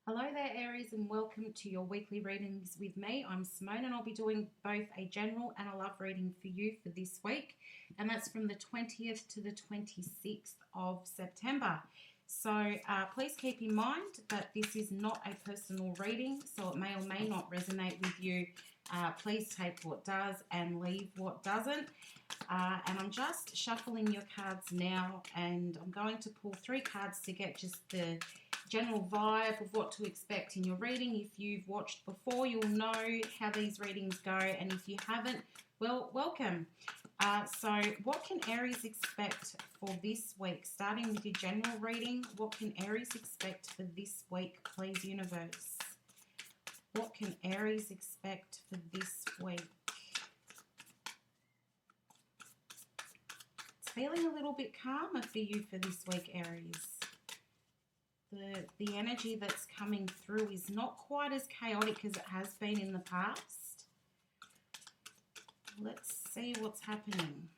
Hello there, Aries, and welcome to your weekly readings with me. I'm Simone, and I'll be doing both a general and a love reading for you for this week, and that's from the 20th to the 26th of September. So please keep in mind that this is not a personal reading, so it may or may not resonate with you. Please take what does and leave what doesn't. And I'm just shuffling your cards now, and I'm going to pull 3 cards to get just the general vibe of what to expect in your reading. If you've watched before, you'll know how these readings go, and if you haven't, well, welcome. So what can Aries expect for this week? Starting with your general reading, what can Aries expect for this week, please, universe? What can Aries expect for this week? It's feeling a little bit calmer for you for this week, Aries. The energy that's coming through is not quite as chaotic as it has been in the past. Let's see what's happening.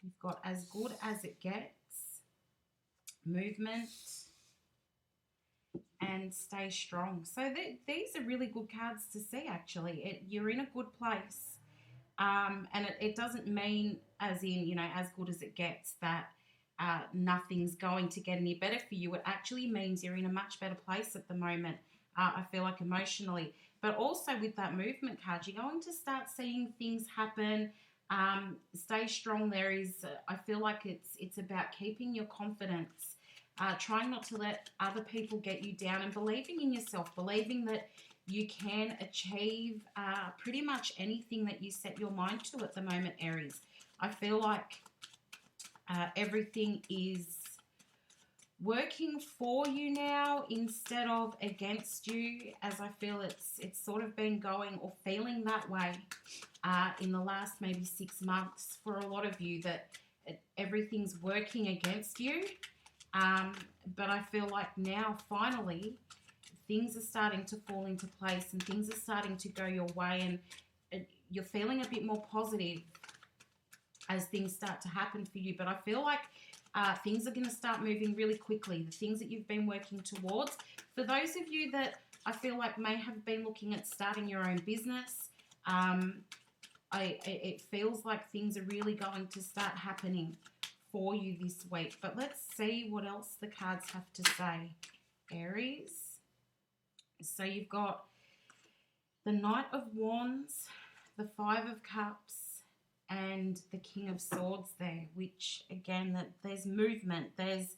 You've got as good as it gets, movement, and stay strong. So these are really good cards to see, actually. You're in a good place. And it doesn't mean as in, as good as it gets that nothing's going to get any better for you. It actually means you're in a much better place at the moment, I feel like, emotionally. But also with that movement card, you're going to start seeing things happen. Stay strong. There is, I feel like it's about keeping your confidence, trying not to let other people get you down, and believing in yourself, believing that you can achieve pretty much anything that you set your mind to at the moment, Aries. I feel like everything is working for you now instead of against you, as I feel it's sort of been going or feeling that way in the last maybe 6 months for a lot of you, that everything's working against you. But I feel like now finally things are starting to fall into place and things are starting to go your way, and you're feeling a bit more positive as things start to happen for you. But I feel like things are going to start moving really quickly, the things that you've been working towards. For those of you that I feel like may have been looking at starting your own business, it feels like things are really going to start happening for you this week. But let's see what else the cards have to say, Aries. So you've got the Knight of Wands, the Five of Cups, and the King of Swords there, which, again, that there's movement, there's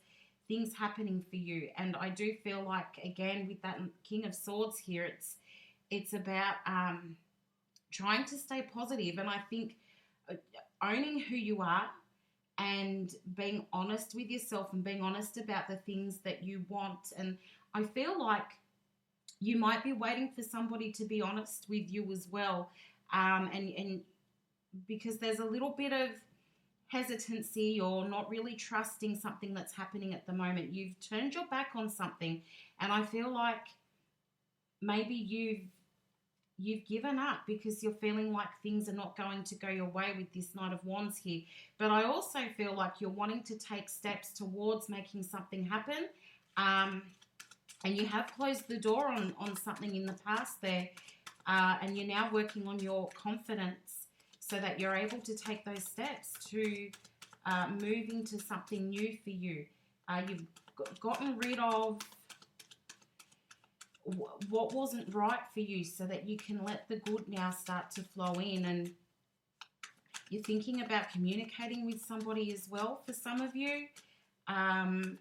things happening for you. And I do feel like, again, with that King of Swords here, it's about trying to stay positive. And I think owning who you are and being honest with yourself and being honest about the things that you want. And I feel like you might be waiting for somebody to be honest with you as well. And because there's a little bit of hesitancy or not really trusting something that's happening at the moment. You've turned your back on something, and I feel like maybe you've given up because you're feeling like things are not going to go your way with this Knight of Wands here. But I also feel like you're wanting to take steps towards making something happen, and you have closed the door on something in the past there, and you're now working on your confidence so that you're able to take those steps to move into something new for you. You've gotten rid of what wasn't right for you so that you can let the good now start to flow in. And you're thinking about communicating with somebody as well for some of you. But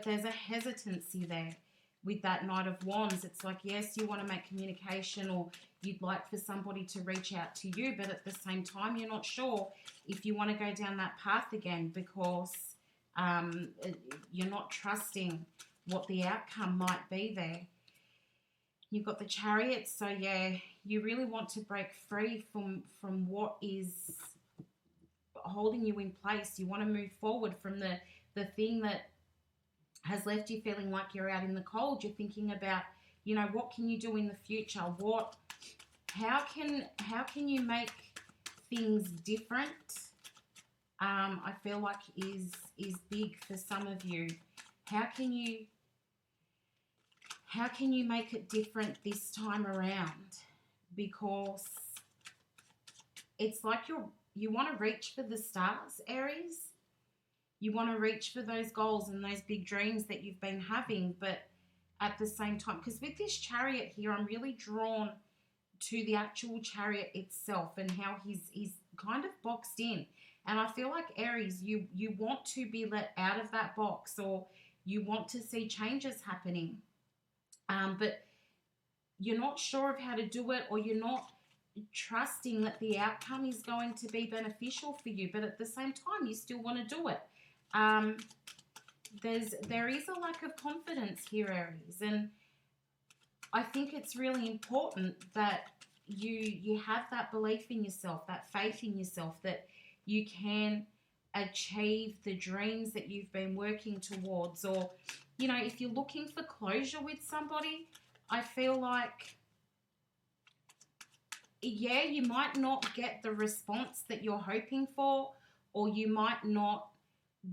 there's a hesitancy there with that Knight of Wands. It's like, yes, you want to make communication, or you'd like for somebody to reach out to you, but at the same time, you're not sure if you want to go down that path again because you're not trusting what the outcome might be there. You've got the Chariot, so yeah, you really want to break free from what is holding you in place. You want to move forward from the thing that has left you feeling like you're out in the cold. You're thinking about, what can you do in the future? How can you make things different I feel like is big for some of you. How can you make it different this time around? Because it's like you want to reach for the stars, Aries. You want to reach for those goals and those big dreams that you've been having, but at the same time, because with this Chariot here, I'm really drawn to the actual Chariot itself and how he's kind of boxed in. And I feel like, Aries, you want to be let out of that box, or you want to see changes happening. But you're not sure of how to do it, or you're not trusting that the outcome is going to be beneficial for you. But at the same time, you still want to do it. There is a lack of confidence here, Aries. And I think it's really important that you have that belief in yourself, that faith in yourself, that you can achieve the dreams that you've been working towards. Or, you know, if you're looking for closure with somebody, I feel like, yeah, you might not get the response that you're hoping for, or you might not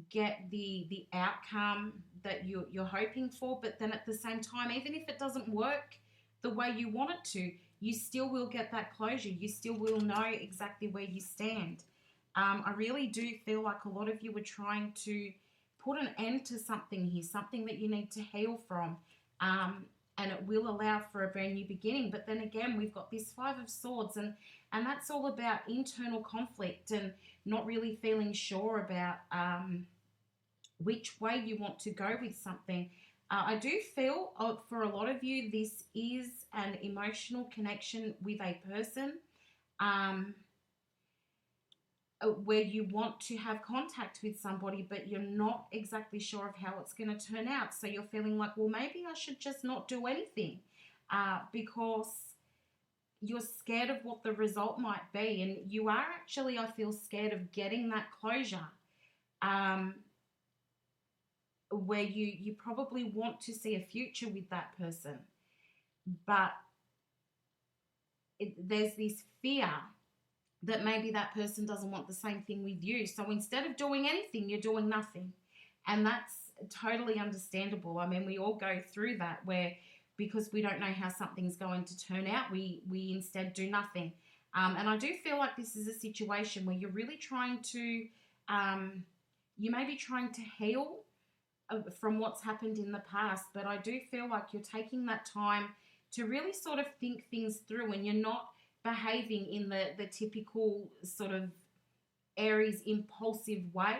get the outcome that you're hoping for, but then at the same time, even if it doesn't work the way you want it to, you still will get that closure. You still will know exactly where you stand. I really do feel like a lot of you are trying to put an end to something here, something that you need to heal from, and it will allow for a brand new beginning. But then again, we've got this Five of Swords, and that's all about internal conflict and not really feeling sure about which way you want to go with something. I do feel for a lot of you, this is an emotional connection with a person where you want to have contact with somebody, but you're not exactly sure of how it's going to turn out. So you're feeling like, well, maybe I should just not do anything because you're scared of what the result might be. And you are actually, I feel, scared of getting that closure. Where you probably want to see a future with that person, but there's this fear that maybe that person doesn't want the same thing with you. So instead of doing anything, you're doing nothing. And that's totally understandable. I mean, we all go through that, where because we don't know how something's going to turn out, we instead do nothing. And I do feel like this is a situation where you're really trying to, you may be trying to heal from what's happened in the past, but I do feel like you're taking that time to really sort of think things through, and you're not behaving in the typical sort of Aries impulsive way.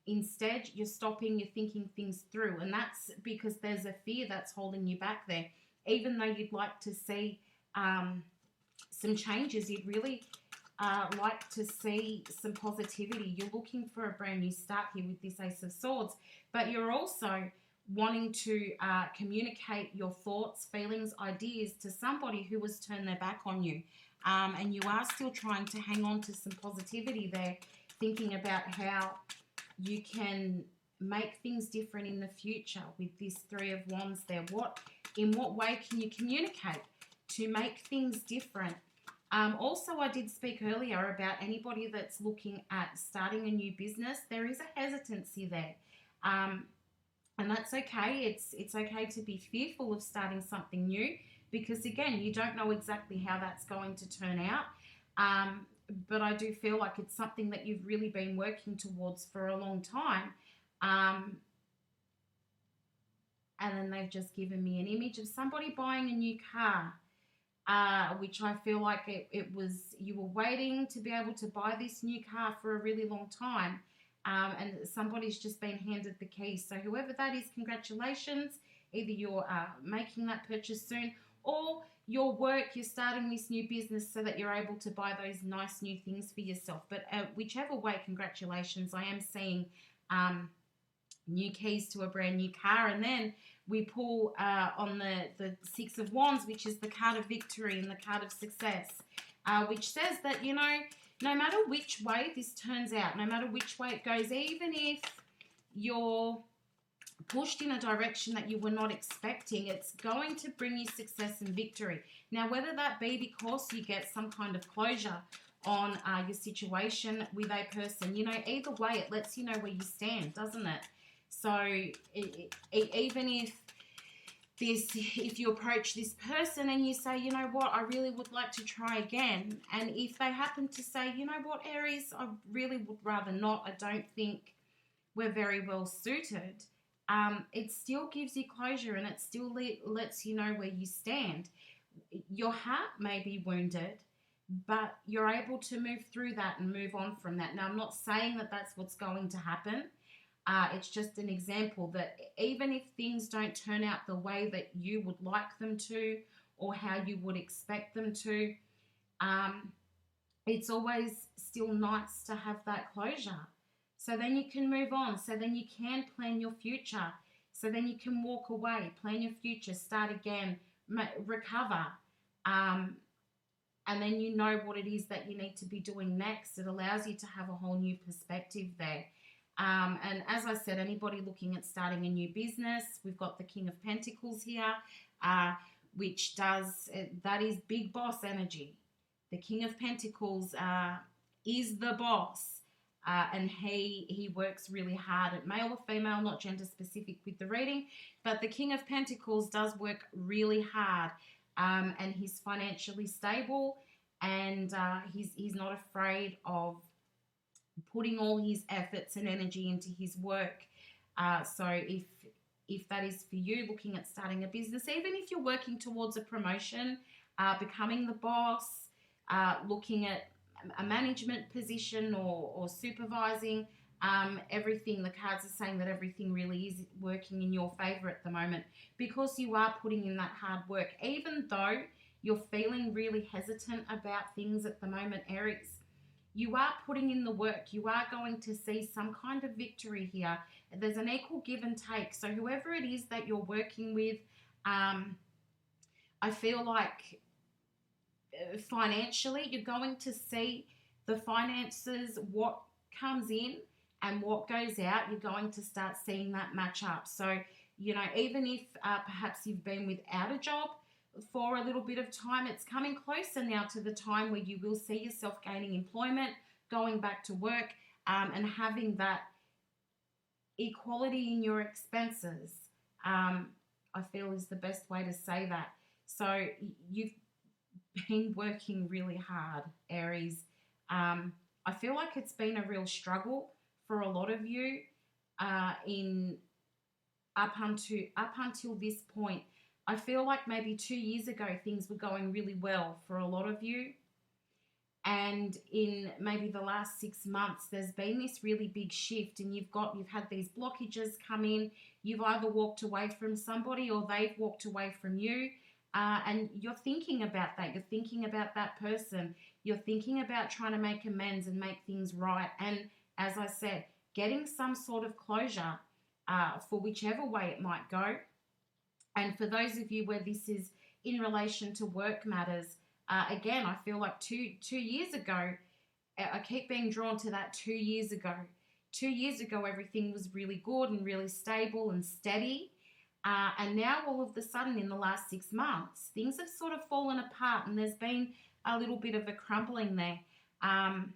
Instead, you're stopping, you're thinking things through, and that's because there's a fear that's holding you back there. Even though you'd like to see some changes, you'd really like to see some positivity. You're looking for a brand new start here with this Ace of Swords, but you're also wanting to communicate your thoughts, feelings, ideas to somebody who has turned their back on you. And you are still trying to hang on to some positivity there, thinking about how you can make things different in the future with this Three of Wands there. In what way can you communicate to make things different? Also, I did speak earlier about anybody that's looking at starting a new business. There is a hesitancy there. And that's okay. It's okay to be fearful of starting something new, because, again, you don't know exactly how that's going to turn out. But I do feel like it's something that you've really been working towards for a long time. And then they've just given me an image of somebody buying a new car, which I feel like it was, you were waiting to be able to buy this new car for a really long time. And somebody's just been handed the keys. So whoever that is, congratulations. Either you're making that purchase soon, or your work, you're starting this new business so that you're able to buy those nice new things for yourself. But whichever way, congratulations. I am seeing new keys to a brand new car. And then we pull on the Six of Wands, which is the card of victory and the card of success, which says that, you know, no matter which way this turns out, no matter which way it goes, even if you're pushed in a direction that you were not expecting, it's going to bring you success and victory. Now, whether that be because you get some kind of closure, on your situation with a person. You know, either way, it lets you know where you stand, doesn't it? So even if you approach this person and you say, you know what, I really would like to try again, and if they happen to say, you know what, Aries, I really would rather not, I don't think we're very well suited, it still gives you closure, and it still lets you know where you stand. Your heart may be wounded, but you're able to move through that and move on from that. Now, I'm not saying that that's what's going to happen. It's just an example that even if things don't turn out the way that you would like them to, or how you would expect them to, it's always still nice to have that closure. So then you can move on. So then you can plan your future. So then you can walk away, plan your future, start again, recover. And then you know what it is that you need to be doing next. It allows you to have a whole new perspective there. And as I said, anybody looking at starting a new business, we've got the King of Pentacles here, which that is big boss energy. The King of Pentacles is the boss, and he works really hard at male or female, not gender specific with the reading, but the King of Pentacles does work really hard, and he's financially stable, and he's not afraid of putting all his efforts and energy into his work. So if that is for you, looking at starting a business, even if you're working towards a promotion, becoming the boss, looking at a management position or supervising, everything, the cards are saying that everything really is working in your favor at the moment, because you are putting in that hard work. Even though you're feeling really hesitant about things at the moment, Aries, you are putting in the work. You are going to see some kind of victory here. There's an equal give and take. So whoever it is that you're working with, I feel like financially, you're going to see the finances, what comes in and what goes out, you're going to start seeing that match up. So, you know, even if perhaps you've been without a job for a little bit of time, it's coming closer now to the time where you will see yourself gaining employment, going back to work, and having that equality in your expenses, I feel is the best way to say that. So you've been working really hard, Aries. I feel like it's been a real struggle for a lot of you in up until this point. I feel like maybe 2 years ago things were going really well for a lot of you, and in maybe the last 6 months there's been this really big shift, and you've had these blockages come in. You've either walked away from somebody or they've walked away from you, and you're thinking about that. You're thinking about that person. You're thinking about trying to make amends and make things right, and as I said, getting some sort of closure for whichever way it might go. And for those of you where this is in relation to work matters, again, I feel like two years ago, I keep being drawn to that 2 years ago. 2 years ago, everything was really good and really stable and steady. And now all of a sudden in the last 6 months, things have sort of fallen apart, and there's been a little bit of a crumbling there, and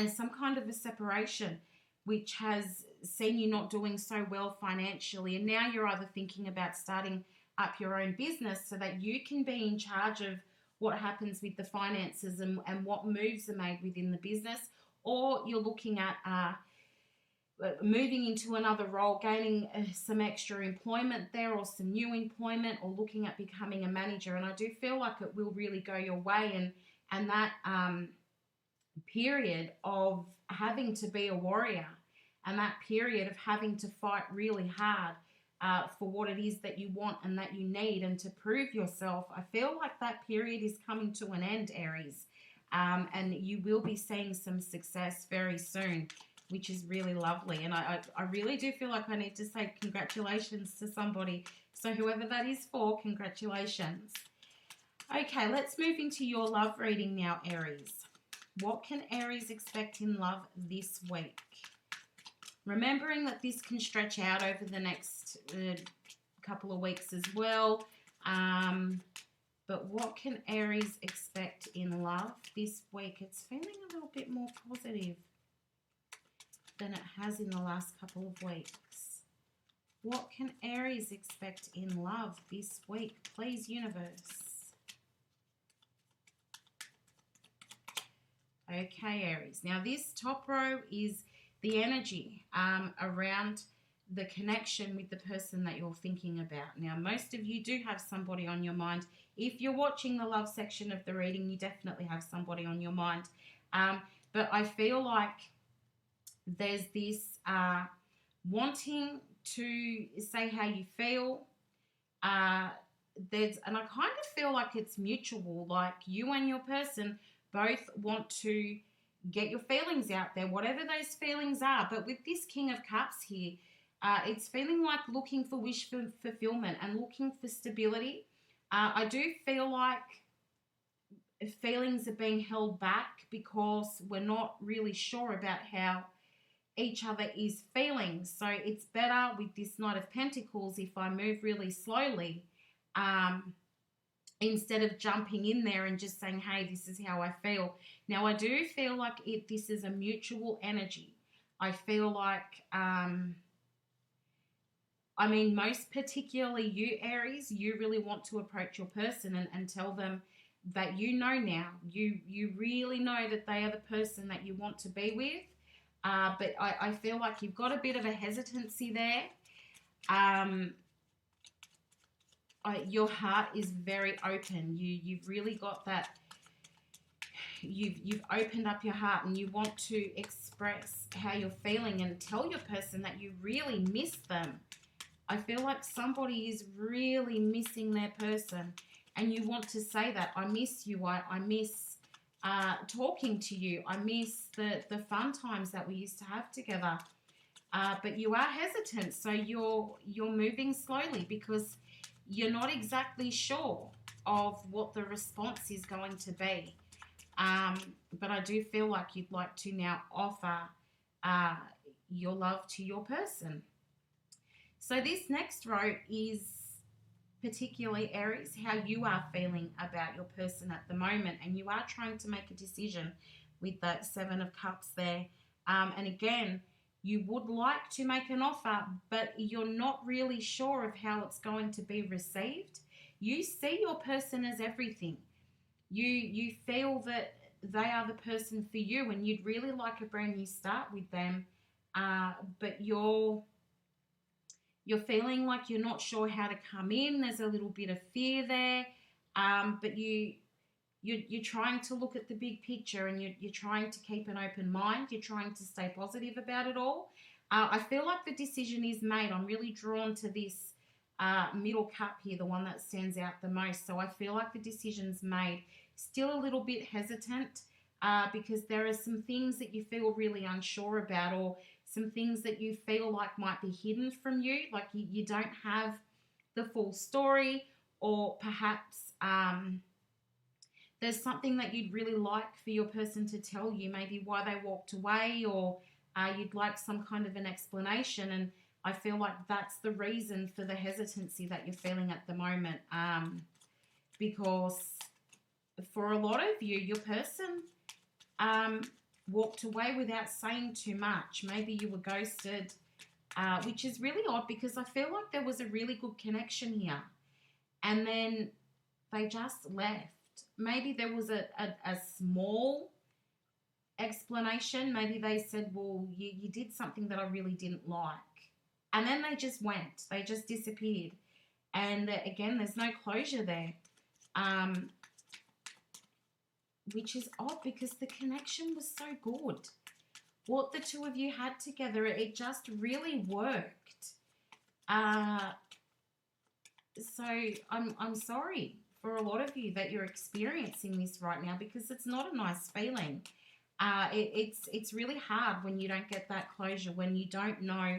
some kind of a separation, which has seen you not doing so well financially. And now you're either thinking about starting up your own business so that you can be in charge of what happens with the finances and what moves are made within the business, or you're looking at moving into another role, gaining some extra employment there or some new employment, or looking at becoming a manager. And I do feel like it will really go your way, and that period of having to be a warrior, and that period of having to fight really hard for what it is that you want and that you need, and to prove yourself, I feel like that period is coming to an end, Aries, and you will be seeing some success very soon, which is really lovely. And I really do feel like I need to say congratulations to somebody. So whoever that is for, congratulations. Okay, let's move into your love reading now, Aries. What can Aries expect in love this week? Remembering that this can stretch out over the next couple of weeks as well. But what can Aries expect in love this week? It's feeling a little bit more positive than it has in the last couple of weeks. What can Aries expect in love this week? Please, universe. Okay, Aries. Now, this top row is the energy around the connection with the person that you're thinking about. Now, most of you do have somebody on your mind. If you're watching the love section of the reading, you definitely have somebody on your mind. But I feel like there's this wanting to say how you feel. And I kind of feel like it's mutual, like you and your person both want to get your feelings out there, whatever those feelings are. But with this King of Cups here, it's feeling like looking for wish fulfillment and looking for stability. I do feel like feelings are being held back because we're not really sure about how each other is feeling. So it's better with this Knight of Pentacles if I move really slowly, instead of jumping in there and just saying, hey, this is how I feel. Now, I do feel like this is a mutual energy. I feel like, most particularly you, Aries, you really want to approach your person and tell them that you know now. You really know that they are the person that you want to be with. But I feel like you've got a bit of a hesitancy there. Your heart is very open. You've really got that. You've opened up your heart and you want to express how you're feeling and tell your person that you really miss them. I feel like somebody is really missing their person and you want to say that. I miss you. I miss talking to you. I miss the fun times that we used to have together. But you are hesitant, so you're moving slowly because you're not exactly sure of what the response is going to be. But I do feel like you'd like to now offer your love to your person. So this next row is particularly, Aries, how you are feeling about your person at the moment, and you are trying to make a decision with that Seven of Cups there. And again, you would like to make an offer, but you're not really sure of how it's going to be received. You see your person as everything. You feel that they are the person for you, and you'd really like a brand new start with them, but you're feeling like you're not sure how to come in. There's a little bit of fear there, but you're trying to look at the big picture, and you're trying to keep an open mind. You're trying to stay positive about it all. I feel like the decision is made. I'm really drawn to this middle cup here, the one that stands out the most. So I feel like the decision's made. Still a little bit hesitant because there are some things that you feel really unsure about, or some things that you feel like might be hidden from you, like you don't have the full story, or perhaps there's something that you'd really like for your person to tell you, maybe why they walked away, or you'd like some kind of an explanation. And I feel like that's the reason for the hesitancy that you're feeling at the moment, because for a lot of you, your person walked away without saying too much. Maybe you were ghosted, which is really odd because I feel like there was a really good connection here, and then they just left. Maybe there was a small explanation. Maybe they said, well, you did something that I really didn't like, and then they just went. They just disappeared, and again, there's no closure there. Which is odd because the connection was so good. What the two of you had together, it just really worked. So I'm sorry for a lot of you that you're experiencing this right now, because it's not a nice feeling. It's really hard when you don't get that closure, when you don't know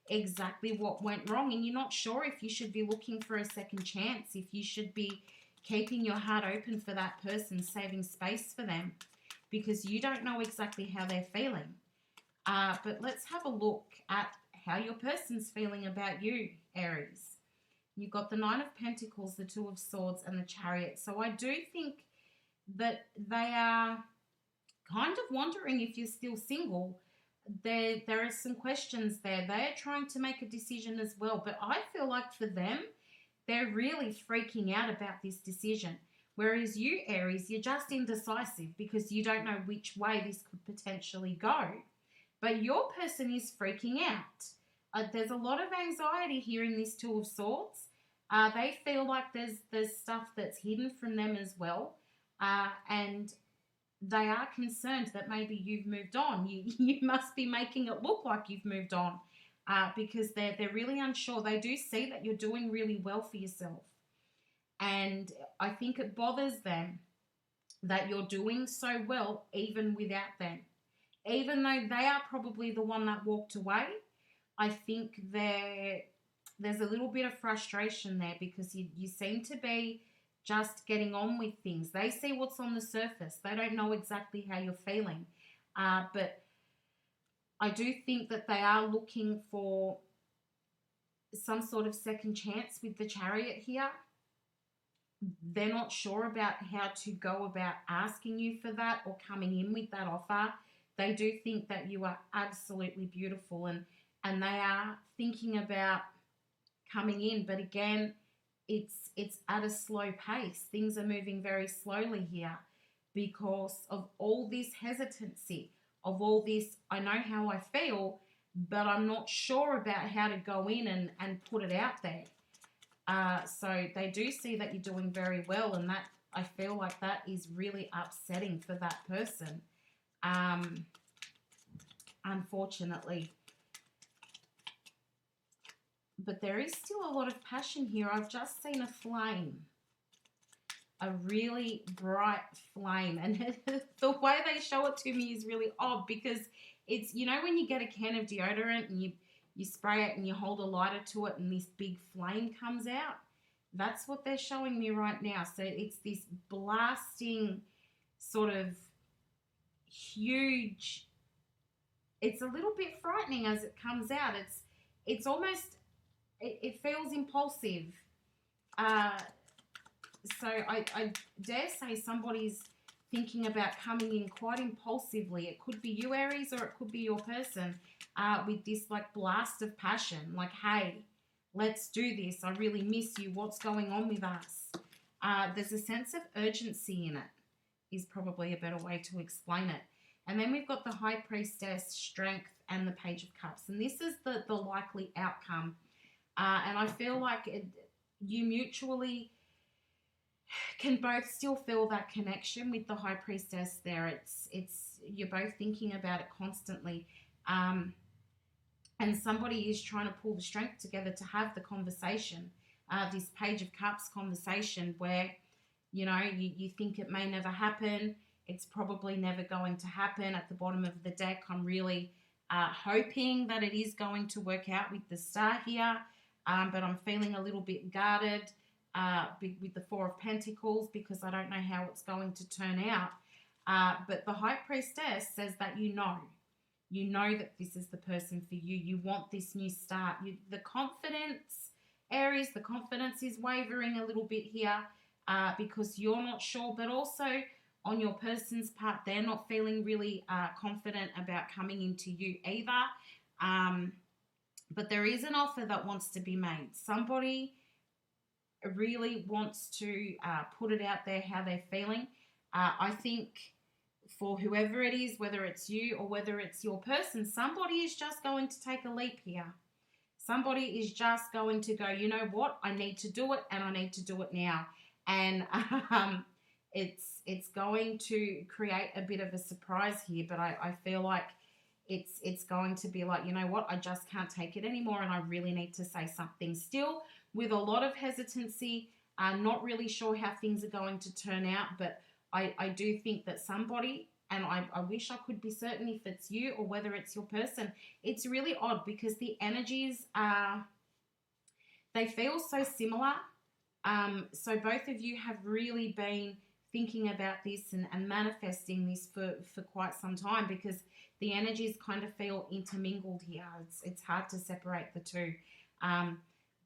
exactly what went wrong, and you're not sure if you should be looking for a second chance, if you should be keeping your heart open for that person, saving space for them, because you don't know exactly how they're feeling. But let's have a look at how your person's feeling about you, Aries. You've got the Nine of Pentacles, the Two of Swords, and the Chariot. So I do think that they are kind of wondering if you're still single. There are some questions there. They're trying to make a decision as well. But I feel like for them, they're really freaking out about this decision. Whereas you, Aries, you're just indecisive because you don't know which way this could potentially go. But your person is freaking out. There's a lot of anxiety here in this Two of Swords. They feel like there's stuff that's hidden from them as well. And they are concerned that maybe you've moved on. You must be making it look like you've moved on because they're really unsure. They do see that you're doing really well for yourself. And I think it bothers them that you're doing so well even without them. Even though they are probably the one that walked away, I think there's a little bit of frustration there because you seem to be just getting on with things. They see what's on the surface. They don't know exactly how you're feeling. But I do think that they are looking for some sort of second chance with the Chariot here. They're not sure about how to go about asking you for that or coming in with that offer. They do think that you are absolutely beautiful and they are thinking about coming in. But again, it's at a slow pace. Things are moving very slowly here because of all this hesitancy, of all this, I know how I feel, but I'm not sure about how to go in and put it out there. So they do see that you're doing very well, and that I feel like that is really upsetting for that person, unfortunately. But there is still a lot of passion here. I've just seen a flame, a really bright flame. And the way they show it to me is really odd because it's, you know, when you get a can of deodorant and you spray it and you hold a lighter to it and this big flame comes out. That's what they're showing me right now. So it's this blasting sort of huge, it's a little bit frightening as it comes out. It's almost, it feels impulsive. So I dare say somebody's thinking about coming in quite impulsively. It could be you, Aries, or it could be your person with this like blast of passion. Like, hey, let's do this. I really miss you. What's going on with us? There's a sense of urgency in it is probably a better way to explain it. And then we've got the High Priestess, Strength, and the Page of Cups. And this is the likely outcome. And I feel like you mutually can both still feel that connection with the High Priestess there. It's you're both thinking about it constantly. And somebody is trying to pull the strength together to have the conversation, this Page of Cups conversation where, you know, you think it may never happen. It's probably never going to happen. At the bottom of the deck, I'm really hoping that it is going to work out with the Star here. But I'm feeling a little bit guarded with the Four of Pentacles because I don't know how it's going to turn out. But the High Priestess says that you know that this is the person for you. You want this new start. The confidence, Aries, the confidence is wavering a little bit here because you're not sure, but also on your person's part, they're not feeling really confident about coming into you either. But there is an offer that wants to be made. Somebody really wants to put it out there how they're feeling. I think for whoever it is, whether it's you or whether it's your person, somebody is just going to take a leap here. Somebody is just going to go, you know what, I need to do it and I need to do it now. And it's going to create a bit of a surprise here, but I feel like it's going to be like, you know what, I just can't take it anymore and I really need to say something. Still with a lot of hesitancy, not really sure how things are going to turn out, but I do think that somebody, and I wish I could be certain if it's you or whether it's your person, it's really odd because the energies they feel so similar. So both of you have really been thinking about this and manifesting this for quite some time because the energies kind of feel intermingled here. It's hard to separate the two.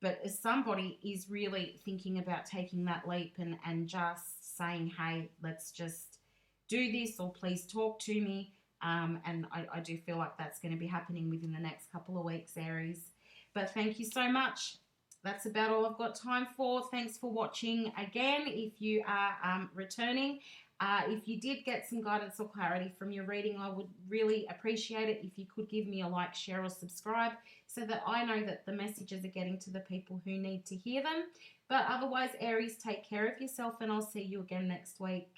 but somebody is really thinking about taking that leap and just saying, hey, let's just do this, or please talk to me. And I do feel like that's going to be happening within the next couple of weeks, Aries. But thank you so much. That's about all I've got time for. Thanks for watching again. If you are returning, if you did get some guidance or clarity from your reading, I would really appreciate it if you could give me a like, share, or subscribe so that I know that the messages are getting to the people who need to hear them. But otherwise, Aries, take care of yourself, and I'll see you again next week.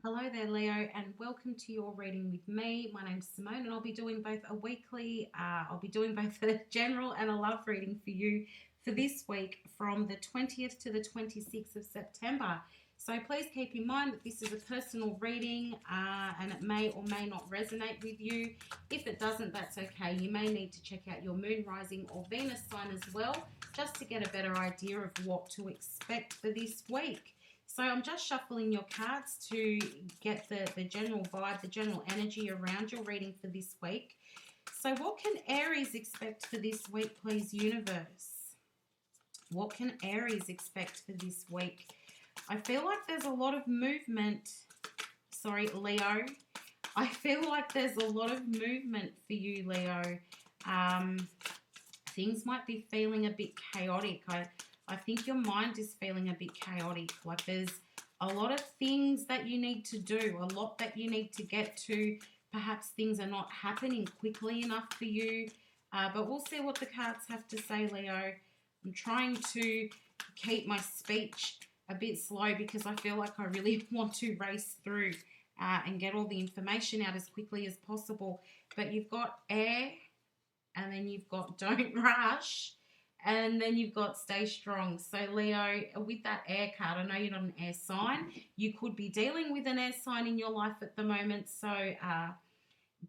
Hello there, Leo, and welcome to your reading with me. My name's Simone, and I'll be doing both a weekly, I'll be doing both a general and a love reading for you for this week from the 20th to the 26th of September. So please keep in mind that this is a personal reading and it may or may not resonate with you. If it doesn't, that's okay. You may need to check out your moon, rising, or Venus sign as well, just to get a better idea of what to expect for this week. So I'm just shuffling your cards to get the general vibe, the general energy around your reading for this week. So what can Aries expect for this week, please, universe? What can Aries expect for this week? I feel like there's a lot of movement. Sorry, Leo. I feel like there's a lot of movement for you, Leo. Things might be feeling a bit chaotic. I think your mind is feeling a bit chaotic. Like there's a lot of things that you need to do, a lot that you need to get to. Perhaps things are not happening quickly enough for you. But we'll see what the cards have to say, Leo. I'm trying to keep my speech a bit slow because I feel like I really want to race through and get all the information out as quickly as possible. But you've got air, and then you've got don't rush, and then you've got stay strong. So Leo, with that air card, I know you're not an air sign. You could be dealing with an air sign in your life at the moment. So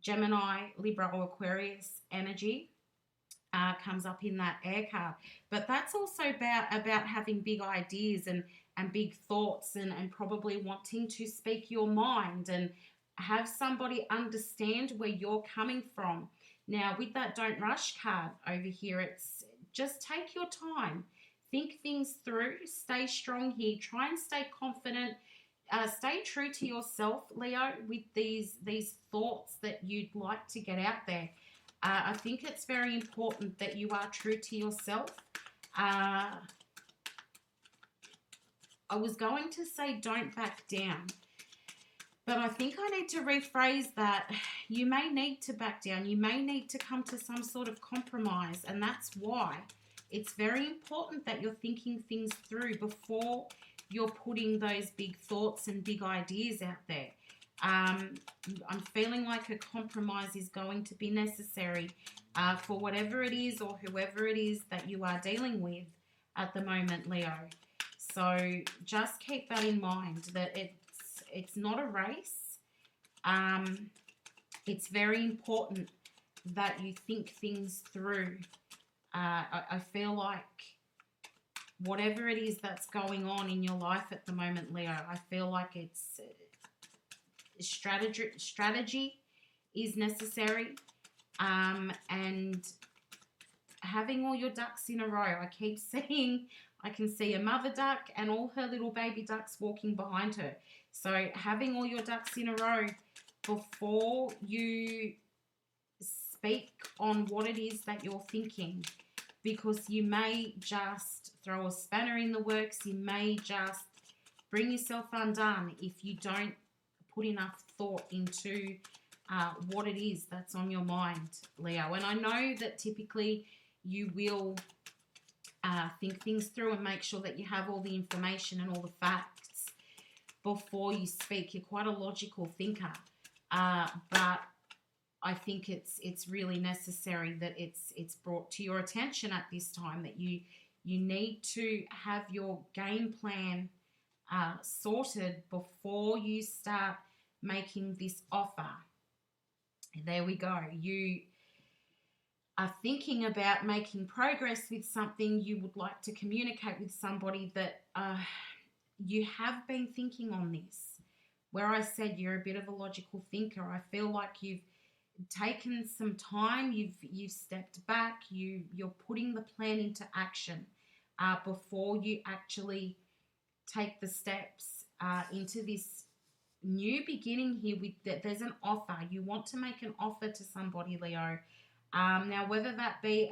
Gemini, Libra, or Aquarius energy comes up in that air card. But that's also about having big ideas and big thoughts and probably wanting to speak your mind and have somebody understand where you're coming from. Now, with that don't rush card over here, it's just take your time. Think things through. Stay strong here. Try and stay confident. Stay true to yourself, Leo, with these thoughts that you'd like to get out there. I think it's very important that you are true to yourself. I was going to say don't back down, but I think I need to rephrase that. You may need to back down. You may need to come to some sort of compromise, and that's why it's very important that you're thinking things through before you're putting those big thoughts and big ideas out there. I'm feeling like a compromise is going to be necessary for whatever it is or whoever it is that you are dealing with at the moment, Leo. So just keep that in mind, that it's not a race. It's very important that you think things through. I feel like whatever it is that's going on in your life at the moment, Leo, I feel like it's strategy is necessary, and having all your ducks in a row. I keep seeing, I can see a mother duck and all her little baby ducks walking behind her. So having all your ducks in a row before you speak on what it is that you're thinking, because you may just throw a spanner in the works. You may just bring yourself undone if you don't put enough thought into what it is that's on your mind, Leo. And I know that typically you will think things through and make sure that you have all the information and all the facts before you speak. You're quite a logical thinker, but I think it's really necessary that it's brought to your attention at this time that you need to have your game plan sorted before you start making this offer. There we go. You are thinking about making progress with something. You would like to communicate with somebody that you have been thinking on this. Where I said you're a bit of a logical thinker, I feel like you've taken some time. You've stepped back. You're putting the plan into action before you actually take the steps into this new beginning here. With that, there's an offer. You want to make an offer to somebody, Leo. Now, whether that be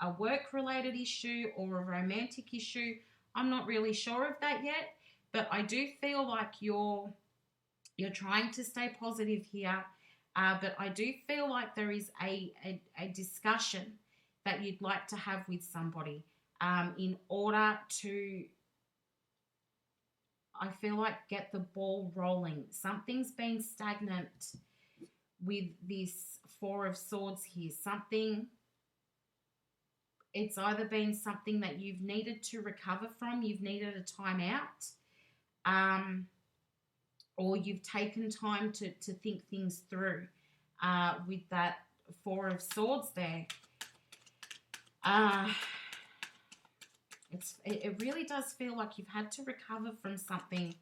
a work-related issue or a romantic issue, I'm not really sure of that yet. But I do feel like you're trying to stay positive here. But I do feel like there is a discussion that you'd like to have with somebody in order to, I feel like, get the ball rolling. Something's been stagnant with this Four of Swords here. It's either been something that you've needed to recover from, you've needed a time out, or you've taken time to think things through with that Four of Swords there. It really does feel like you've had to recover from something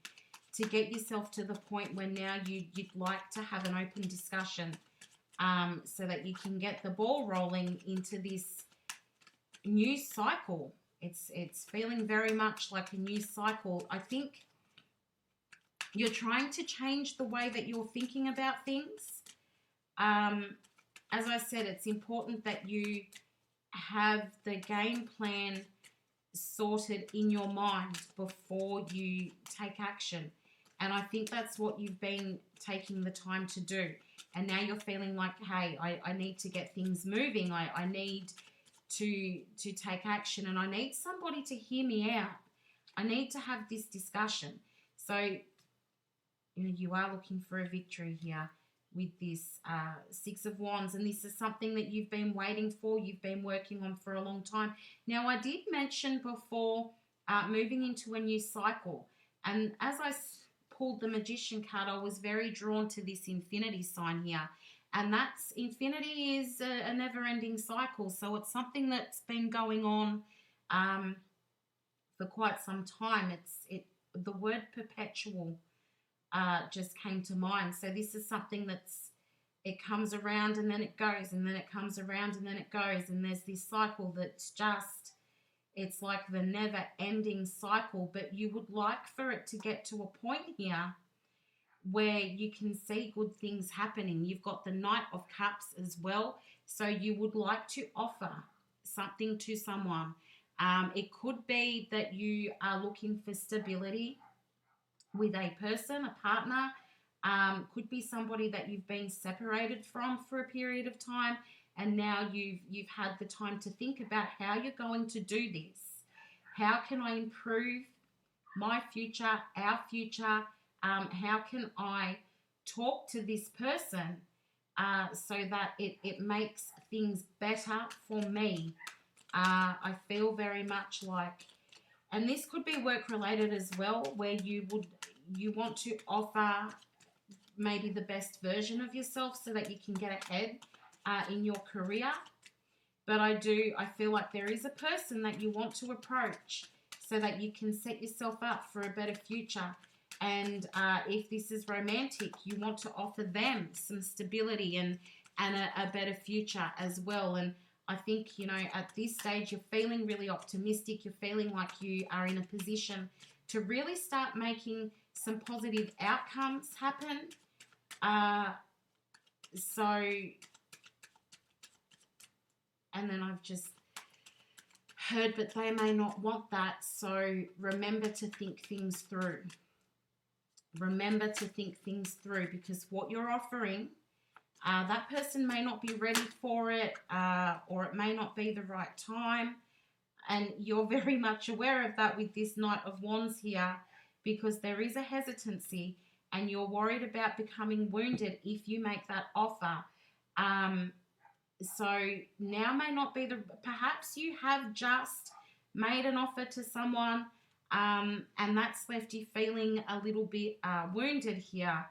to get yourself to the point where now you'd like to have an open discussion so that you can get the ball rolling into this new cycle. It's feeling very much like a new cycle. I think you're trying to change the way that you're thinking about things. As I said, it's important that you have the game plan sorted in your mind before you take action. And I think that's what you've been taking the time to do. And now you're feeling like, hey, I need to get things moving. I need to take action, and I need somebody to hear me out. I need to have this discussion. So, you are looking for a victory here with this Six of Wands, and this is something that you've been waiting for, you've been working on for a long time. Now, I did mention before moving into a new cycle, and as I pulled the Magician card, I was very drawn to this infinity sign here, and that's infinity is a never-ending cycle, so it's something that's been going on for quite some time. The word perpetual just came to mind. So this is something it comes around and then it goes, and then it comes around and then it goes, and there's this cycle that's it's like the never-ending cycle. But you would like for it to get to a point here where you can see good things happening. You've got the Knight of Cups as well, so you would like to offer something to someone. It could be that you are looking for stability with a person, a partner. Could be somebody that you've been separated from for a period of time, and now you've had the time to think about how you're going to do this. How can I improve my future, our future? How can I talk to this person so that it makes things better for me? I feel very much like, and this could be work related as well, where you want to offer maybe the best version of yourself so that you can get ahead in your career. But I feel like there is a person that you want to approach so that you can set yourself up for a better future. And if this is romantic, you want to offer them some stability and a better future as well. And I think, at this stage, you're feeling really optimistic. You're feeling like you are in a position to really start making some positive outcomes happen. And then I've just heard, but they may not want that. So remember to think things through. Remember to think things through, because what you're offering, that person may not be ready for it, or it may not be the right time. And you're very much aware of that with this Knight of Wands here, because there is a hesitancy and you're worried about becoming wounded if you make that offer. So now may not be perhaps you have just made an offer to someone and that's left you feeling a little bit wounded here.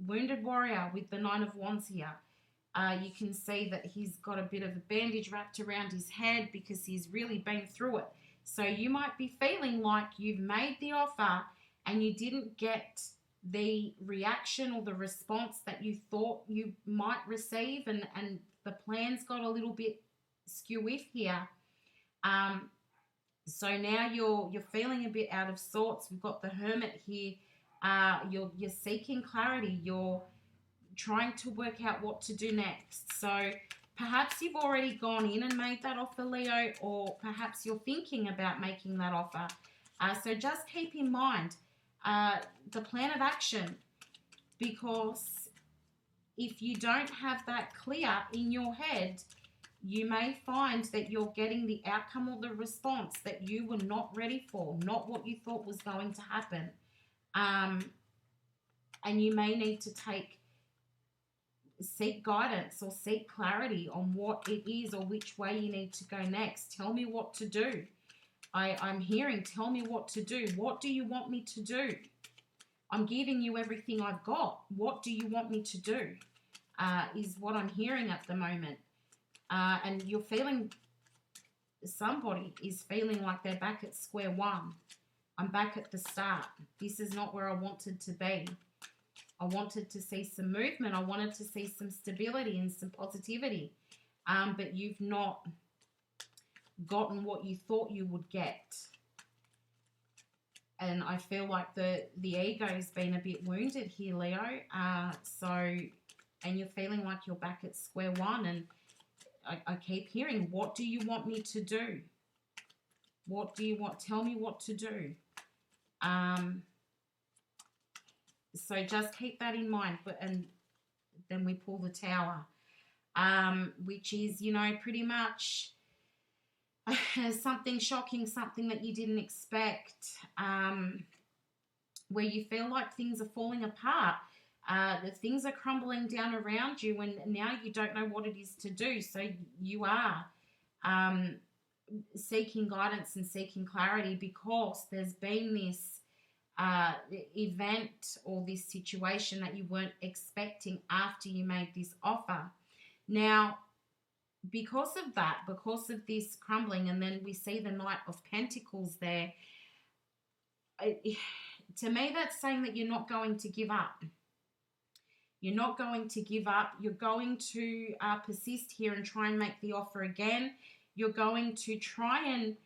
Wounded warrior with the Nine of Wands here. You can see that he's got a bit of a bandage wrapped around his head because he's really been through it. So you might be feeling like you've made the offer and you didn't get the reaction or the response that you thought you might receive, and the plans got a little bit skew-iff here. So now you're feeling a bit out of sorts. We've got the Hermit here. You're seeking clarity. You're trying to work out what to do next. So perhaps you've already gone in and made that offer, Leo, or perhaps you're thinking about making that offer. So just keep in mind the plan of action, because if you don't have that clear in your head, you may find that you're getting the outcome or the response that you were not ready for, not what you thought was going to happen. And you may need to seek guidance or seek clarity on what it is or which way you need to go next. Tell me what to do. I'm hearing, tell me what to do. What do you want me to do? I'm giving you everything I've got. What do you want me to do? Is what I'm hearing at the moment. And you're feeling, somebody is feeling like they're back at square one. I'm back at the start. This is not where I wanted to be. I wanted to see some movement. I wanted to see some stability and some positivity. But you've not gotten what you thought you would get. And I feel like the ego's been a bit wounded here, Leo. And you're feeling like you're back at square one. And I keep hearing, what do you want me to do? What do you want? Tell me what to do. So just keep that in mind. And then we pull the Tower, which is, pretty much something shocking, something that you didn't expect, where you feel like things are falling apart. The things are crumbling down around you, and now you don't know what it is to do. So you are seeking guidance and seeking clarity, because there's been this event or this situation that you weren't expecting after you made this offer. Now, because of that, because of this crumbling, and then we see the Knight of Pentacles there, to me that's saying that you're not going to give up. You're not going to give up. You're going to persist here and try and make the offer again. You're going to try and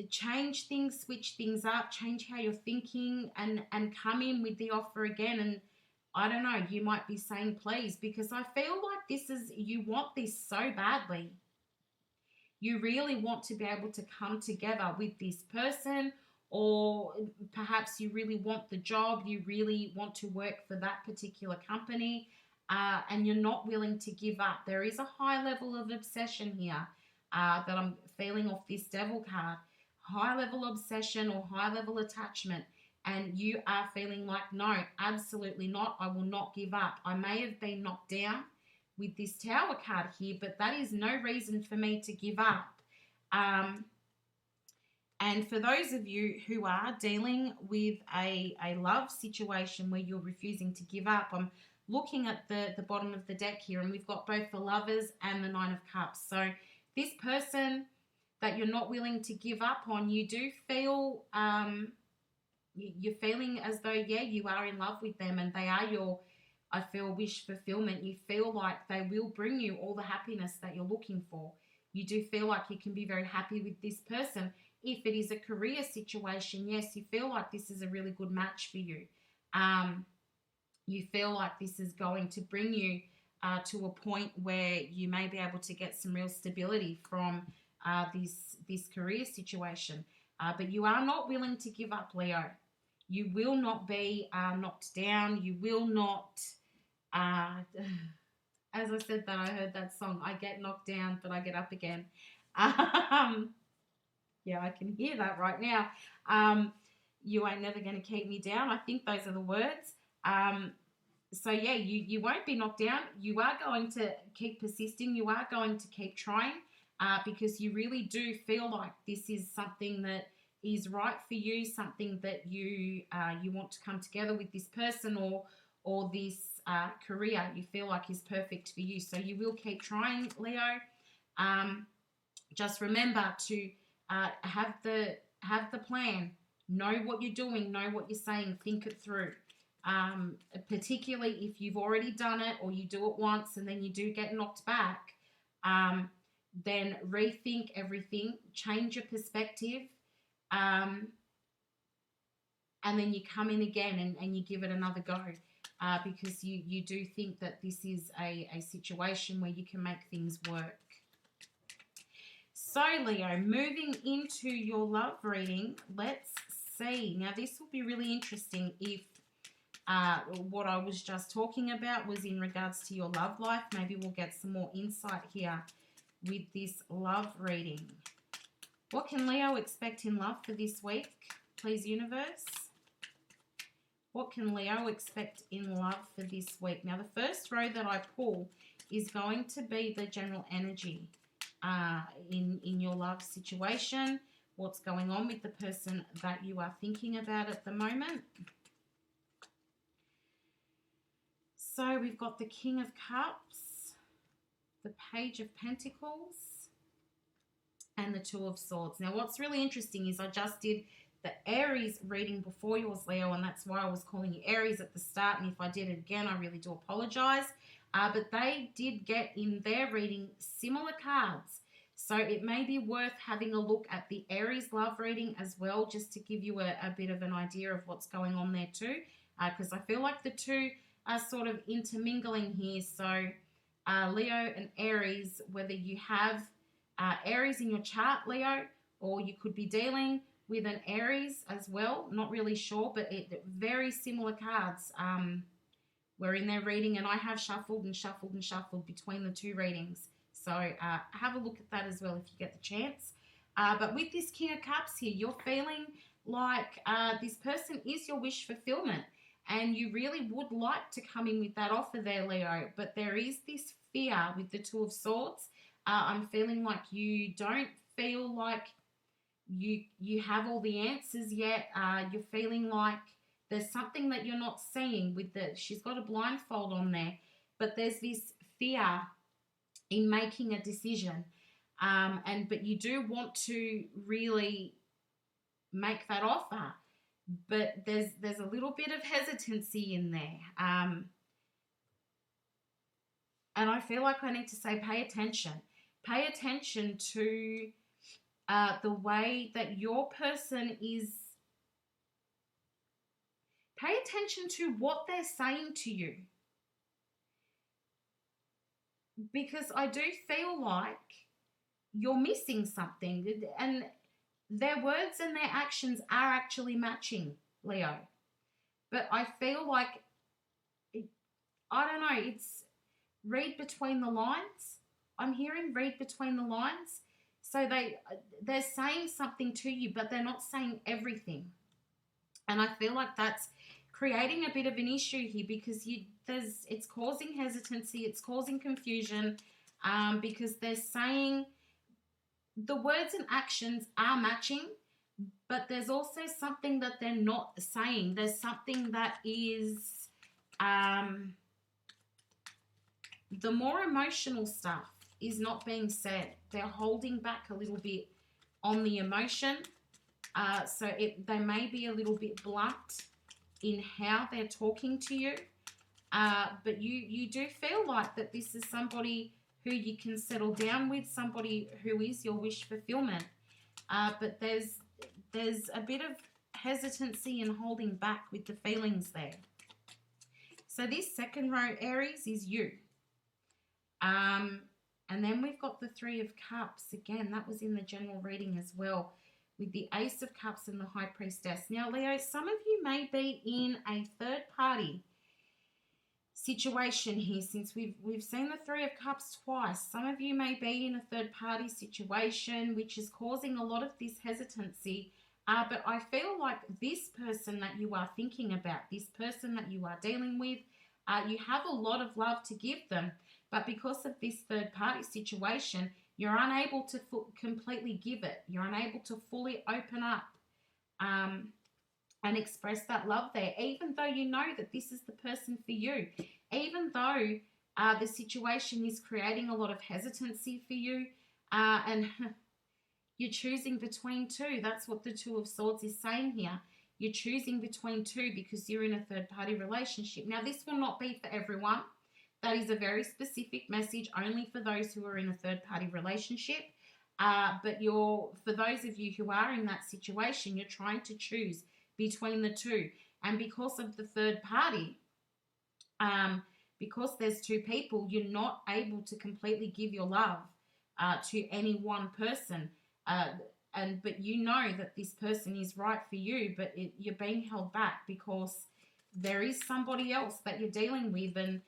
change things, switch things up, change how you're thinking, and come in with the offer again. And I don't know, you might be saying please, because I feel like you want this so badly. You really want to be able to come together with this person, or perhaps you really want the job, you really want to work for that particular company, and you're not willing to give up. There is a high level of obsession here that I'm feeling off this Devil card. High level obsession or high level attachment. And you are feeling like, no, absolutely not. I will not give up. I may have been knocked down with this Tower card here, but that is no reason for me to give up. And for those of you who are dealing with a love situation where you're refusing to give up, I'm looking at the bottom of the deck here, and we've got both the Lovers and the Nine of Cups. So this person that you're not willing to give up on, you do feel... you're feeling as though, yeah, you are in love with them, and they are your, I feel, wish fulfillment. You feel like they will bring you all the happiness that you're looking for. You do feel like you can be very happy with this person. If it is a career situation, yes, you feel like this is a really good match for you. You feel like this is going to bring you to a point where you may be able to get some real stability from this career situation. But you are not willing to give up, Leo. You will not be knocked down. You will not, as I said that, I heard that song, I get knocked down, but I get up again. Yeah, I can hear that right now. You ain't never going to keep me down. I think those are the words. So, yeah, you won't be knocked down. You are going to keep persisting. You are going to keep trying because you really do feel like this is something that is right for you, something that you want to come together with this person or this career you feel like is perfect for you. So you will keep trying, Leo. Just remember to have the plan. Know what you're doing, know what you're saying, think it through. Particularly if you've already done it or you do it once and then you do get knocked back, then rethink everything, change your perspective, and then you come in again and you give it another go, because you do think that this is a situation where you can make things work. So, Leo, moving into your love reading, let's see. Now, this will be really interesting if what I was just talking about was in regards to your love life. Maybe we'll get some more insight here with this love reading. What can Leo expect in love for this week? Please, universe. What can Leo expect in love for this week? Now, the first row that I pull is going to be the general energy in your love situation. What's going on with the person that you are thinking about at the moment. So we've got the King of Cups, the Page of Pentacles, and the Two of Swords. Now, what's really interesting is I just did the Aries reading before yours, Leo, and that's why I was calling you Aries at the start. And if I did it again, I really do apologize. But they did get in their reading similar cards. So it may be worth having a look at the Aries love reading as well, just to give you a bit of an idea of what's going on there too. Because I feel like the two are sort of intermingling here. So Leo and Aries, whether you have Aries in your chart, Leo, or you could be dealing with an Aries as well. Not really sure, but very similar cards were in their reading, and I have shuffled and shuffled and shuffled between the two readings. So have a look at that as well if you get the chance. But with this King of Cups here, you're feeling like this person is your wish fulfillment, and you really would like to come in with that offer there, Leo. But there is this fear with the Two of Swords. I'm feeling like you don't feel like you have all the answers yet. You're feeling like there's something that you're not seeing with she's got a blindfold on there, but there's this fear in making a decision. But you do want to really make that offer, but there's a little bit of hesitancy in there. And I feel like I need to say pay attention. Pay attention to the way that your person is. Pay attention to what they're saying to you. Because I do feel like you're missing something. And their words and their actions are actually matching, Leo. But I feel like, I don't know, it's read between the lines. I'm hearing read between the lines. So they're saying something to you, but they're not saying everything. And I feel like that's creating a bit of an issue here, because it's causing hesitancy, it's causing confusion, because they're saying the words and actions are matching, but there's also something that they're not saying. There's something that is the more emotional stuff is not being said. They're holding back a little bit on the emotion. So they may be a little bit blunt in how they're talking to you. But you do feel like that this is somebody who you can settle down with, somebody who is your wish fulfillment. But there's a bit of hesitancy and holding back with the feelings there. So this second row, Aries, is you. And then we've got the Three of Cups. Again, that was in the general reading as well, with the Ace of Cups and the High Priestess. Now, Leo, some of you may be in a third-party situation here, since we've seen the Three of Cups twice. Some of you may be in a third-party situation, which is causing a lot of this hesitancy. But I feel like this person that you are thinking about, this person that you are dealing with, you have a lot of love to give them. But because of this third-party situation, you're unable to completely give it. You're unable to fully open up and express that love there, even though you know that this is the person for you. Even though the situation is creating a lot of hesitancy for you. And You're choosing between two. That's what the Two of Swords is saying here. You're choosing between two because you're in a third-party relationship. Now, this will not be for everyone. That is a very specific message only for those who are in a third-party relationship. But for those of you who are in that situation, you're trying to choose between the two. And because of the third party, because there's two people, you're not able to completely give your love to any one person. But you know that this person is right for you, but you're being held back because there is somebody else that you're dealing with, and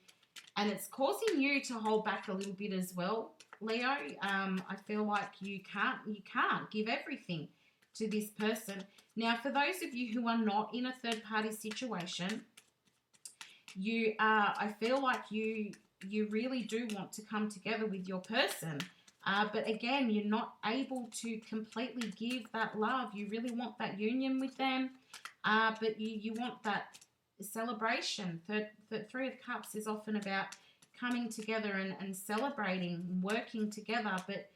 it's causing you to hold back a little bit as well, Leo. I feel like you can't give everything to this person. Now, for those of you who are not in a third-party situation, I feel like you really do want to come together with your person. But again, you're not able to completely give that love. You really want that union with them, but you want that celebration. Three of Cups is often about coming together and celebrating, working together, but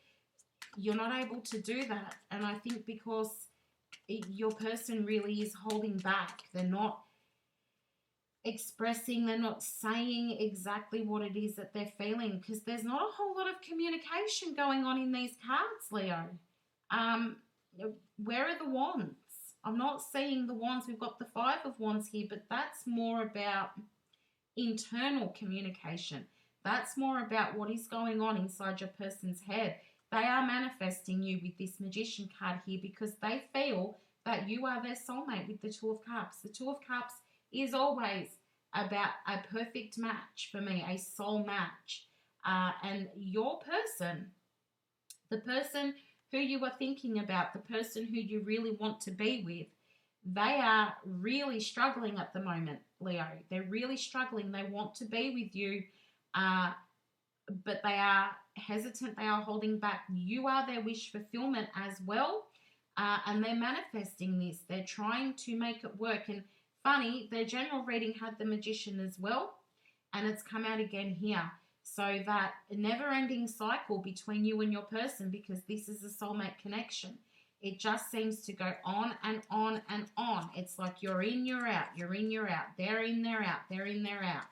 you're not able to do that. And I think because your person really is holding back. They're not expressing, they're not saying exactly what it is that they're feeling, because there's not a whole lot of communication going on in these cards, Leo. Where are the wands? I'm not seeing the wands. We've got the Five of Wands here, but that's more about internal communication. That's more about what is going on inside your person's head. They are manifesting you with this Magician card here because they feel that you are their soulmate with the Two of Cups. The Two of Cups is always about a perfect match for me, a soul match. And your person, the person who you are thinking about, the person who you really want to be with, they are really struggling at the moment, Leo. They're really struggling. They want to be with you, but they are hesitant. They are holding back. You are their wish fulfillment as well, and they're manifesting this. They're trying to make it work. And funny, their general reading had the Magician as well, and it's come out again here. So that never-ending cycle between you and your person, because this is a soulmate connection. It just seems to go on and on and on. It's like you're in, you're out, you're in, you're out. They're in, they're out, they're in, they're out.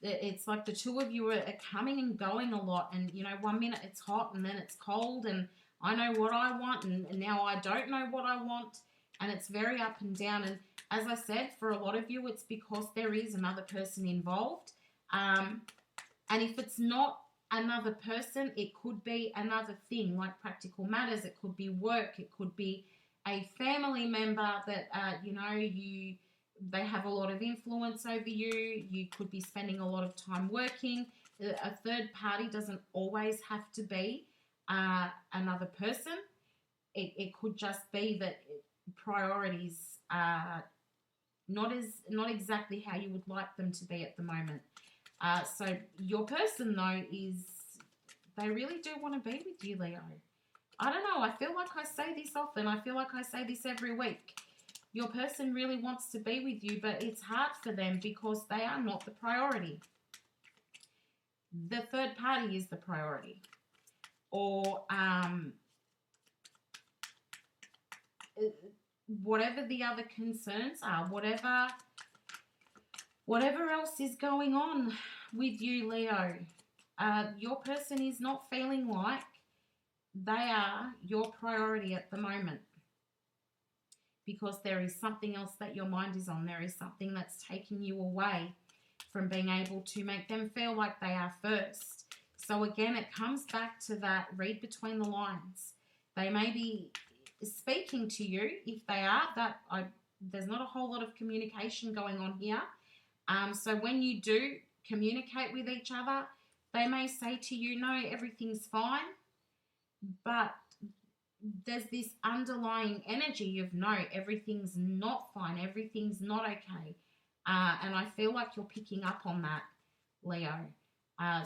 It's like the two of you are coming and going a lot. And, you know, 1 minute it's hot and then it's cold and I know what I want and now I don't know what I want. And it's very up and down. And as I said, for a lot of you, it's because there is another person involved. And if it's not another person, it could be another thing like practical matters. It could be work. It could be a family member that, they have a lot of influence over you. You could be spending a lot of time working. A third party doesn't always have to be another person. It could just be that priorities are not exactly how you would like them to be at the moment. So your person, though, they really do want to be with you, Leo. I don't know. I feel like I say this often. I feel like I say this every week. Your person really wants to be with you, but it's hard for them because they are not the priority. The third party is the priority. Or whatever the other concerns are, whatever else is going on with you, Leo, your person is not feeling like they are your priority at the moment because there is something else that your mind is on. There is something that's taking you away from being able to make them feel like they are first. So again, it comes back to that read between the lines. They may be speaking to you. If they are, there's not a whole lot of communication going on here. So when you do communicate with each other, they may say to you, no, everything's fine. But there's this underlying energy of, no, everything's not fine. Everything's not okay. And I feel like you're picking up on that, Leo.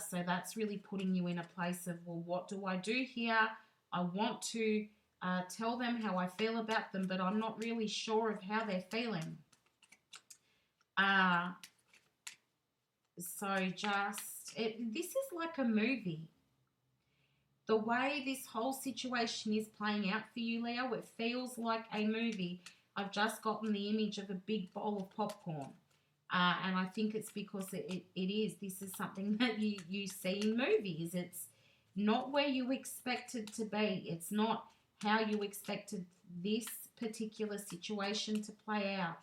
So that's really putting you in a place of, well, what do I do here? I want to tell them how I feel about them, but I'm not really sure of how they're feeling. So this is like a movie. The way this whole situation is playing out for you, Leo, it feels like a movie. I've just gotten the image of a big bowl of popcorn. And I think it's because it is. This is something that you see in movies. It's not where you expected to be. It's not how you expected this particular situation to play out.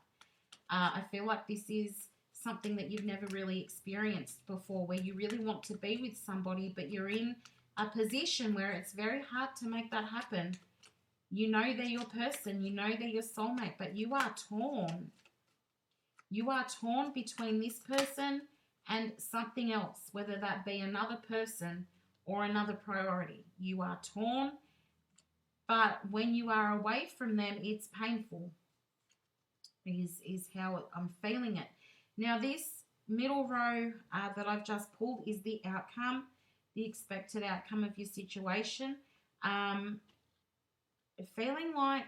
I feel like this is something that you've never really experienced before, where you really want to be with somebody, but you're in a position where it's very hard to make that happen. You know they're your person. You know they're your soulmate, but you are torn. You are torn between this person and something else, whether that be another person or another priority. You are torn, but when you are away from them, it's painful, is how I'm feeling it. Now, this middle row that I've just pulled is the outcome, the expected outcome of your situation. Feeling like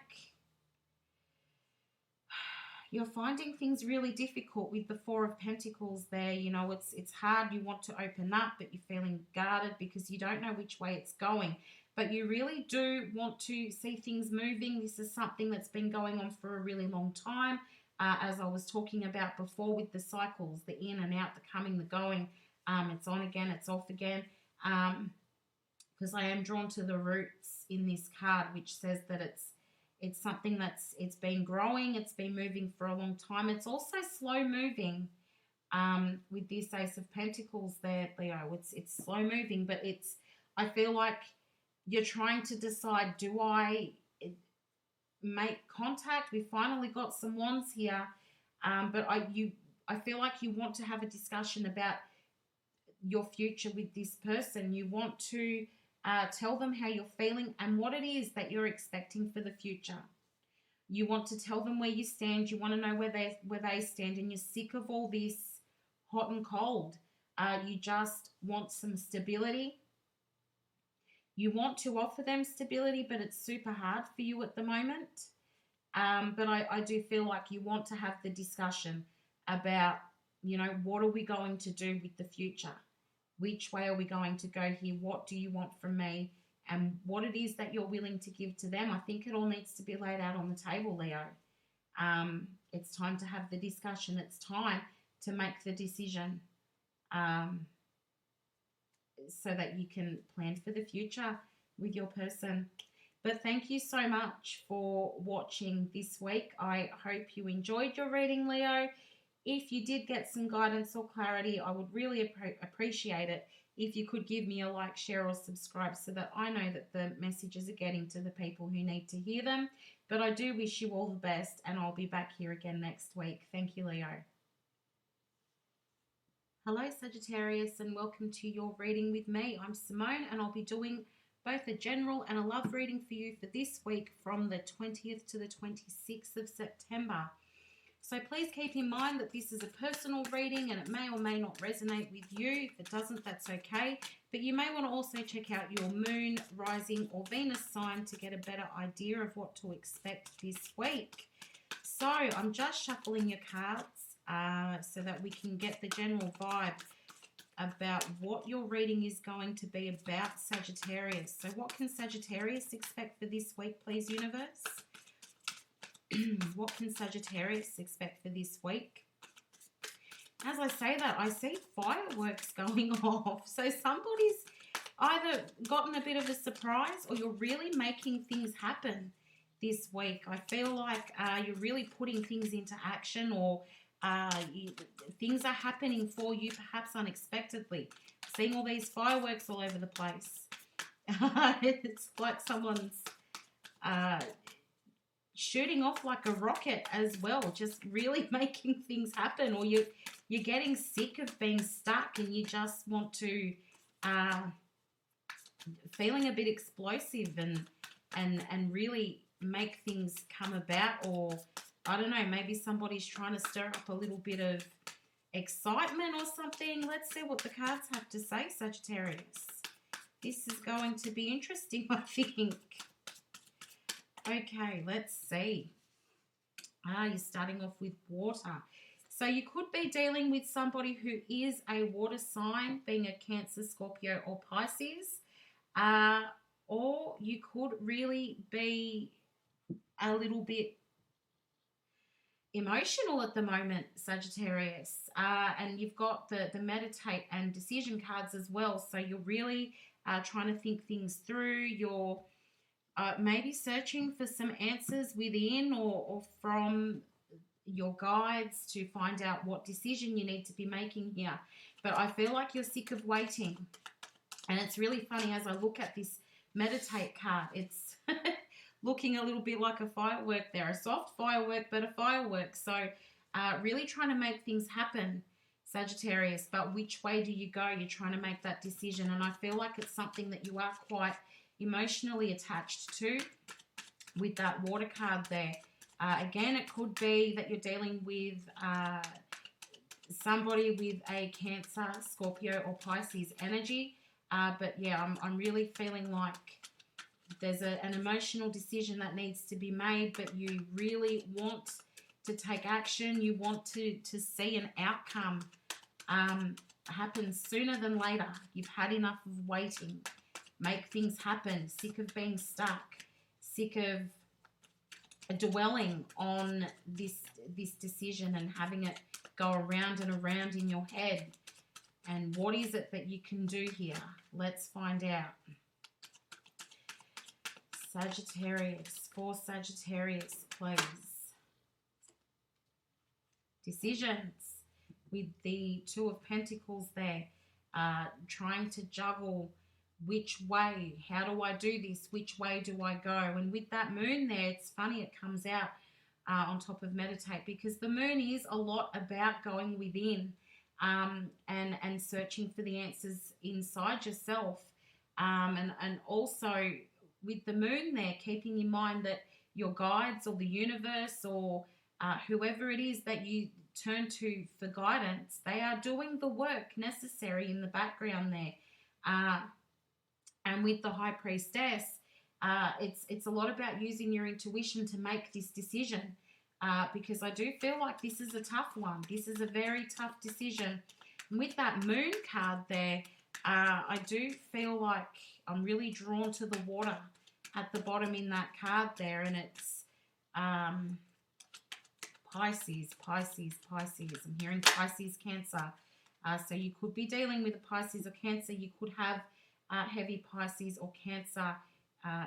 you're finding things really difficult with the Four of Pentacles there. You know, it's hard. You want to open up, but you're feeling guarded because you don't know which way it's going. But you really do want to see things moving. This is something that's been going on for a really long time. As I was talking about before with the cycles, the in and out, the coming, the going. It's on again, it's off again. Because I am drawn to the roots in this card, which says that it's something it's been growing, it's been moving for a long time. It's also slow moving with this Ace of Pentacles there, Leo. It's slow moving, but I feel like you're trying to decide, do I make contact? We finally got some wands here, but I feel like you want to have a discussion about your future with this person. You want to tell them how you're feeling and what it is that you're expecting for the future. You want to tell them where you stand. You want to know where they stand, and you're sick of all this hot and cold. You just want some stability. You want to offer them stability, but it's super hard for you at the moment. But I do feel like you want to have the discussion about, you know, what are we going to do with the future? Which way are we going to go here? What do you want from me? And what it is that you're willing to give to them. I think it all needs to be laid out on the table, Leo. It's time to have the discussion. It's time to make the decision. So that you can plan for the future with your person. But thank you so much for watching this week. I hope you enjoyed your reading, Leo. If you did get some guidance or clarity, I would really appreciate it if you could give me a like, share, or subscribe so that I know that the messages are getting to the people who need to hear them. But I do wish you all the best, and I'll be back here again next week. Thank you, Leo. Hello, Sagittarius, and welcome to your reading with me. I'm Simone, and I'll be doing both a general and a love reading for you for this week from the 20th to the 26th of September. So please keep in mind that this is a personal reading and it may or may not resonate with you. If it doesn't, that's okay. But you may want to also check out your moon, rising, or Venus sign to get a better idea of what to expect this week. So I'm just shuffling your cards so that we can get the general vibe about what your reading is going to be about, Sagittarius. So what can Sagittarius expect for this week, please, universe? What can Sagittarius expect for this week? As I say that, I see fireworks going off. So somebody's either gotten a bit of a surprise or you're really making things happen this week. I feel like you're really putting things into action, or things are happening for you perhaps unexpectedly. Seeing all these fireworks all over the place. It's like someone's shooting off like a rocket as well, just really making things happen. Or you're getting sick of being stuck and you just want to feeling a bit explosive and really make things come about. Or I don't know, maybe somebody's trying to stir up a little bit of excitement or something. Let's see what the cards have to say, Sagittarius. This is going to be interesting, I think. Okay, let's see. You're starting off with water. So you could be dealing with somebody who is a water sign, being a Cancer, Scorpio, or Pisces. or you could really be a little bit emotional at the moment, Sagittarius. And you've got the meditate and decision cards as well. So you're really trying to think things through. You're maybe searching for some answers within or from your guides to find out what decision you need to be making here. But I feel like you're sick of waiting. And it's really funny as I look at this meditate card, it's looking a little bit like a firework there, a soft firework, but a firework. So really trying to make things happen, Sagittarius, but which way do you go? You're trying to make that decision, and I feel like it's something that you are quite emotionally attached to with that water card there. Again, it could be that you're dealing with somebody with a Cancer, Scorpio, or Pisces energy. But yeah, I'm really feeling like there's an emotional decision that needs to be made, but you really want to take action. You want to see an outcome happen sooner than later. You've had enough of waiting. Make things happen. Sick of being stuck. Sick of dwelling on this decision and having it go around and around in your head. And what is it that you can do here? Let's find out. Sagittarius, for Sagittarius, please. Decisions with the Two of Pentacles there. Trying to juggle which way, how do I do this, which way do I go? And with that moon there, it's funny it comes out on top of meditate, because the moon is a lot about going within and searching for the answers inside yourself. And also with the moon there, keeping in mind that your guides or the universe or whoever it is that you turn to for guidance, they are doing the work necessary in the background there. And with the High Priestess, it's a lot about using your intuition to make this decision, because I do feel like this is a tough one. This is a very tough decision. And with that moon card there, I do feel like I'm really drawn to the water at the bottom in that card there, and it's Pisces. I'm hearing Pisces, Cancer. So you could be dealing with a Pisces or Cancer. You could have heavy Pisces or Cancer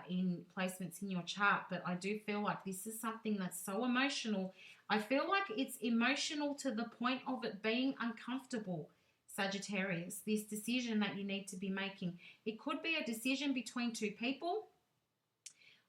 in placements in your chart, but I do feel like this is something that's so emotional. I feel like it's emotional to the point of it being uncomfortable, Sagittarius, this decision that you need to be making. It could be a decision between two people,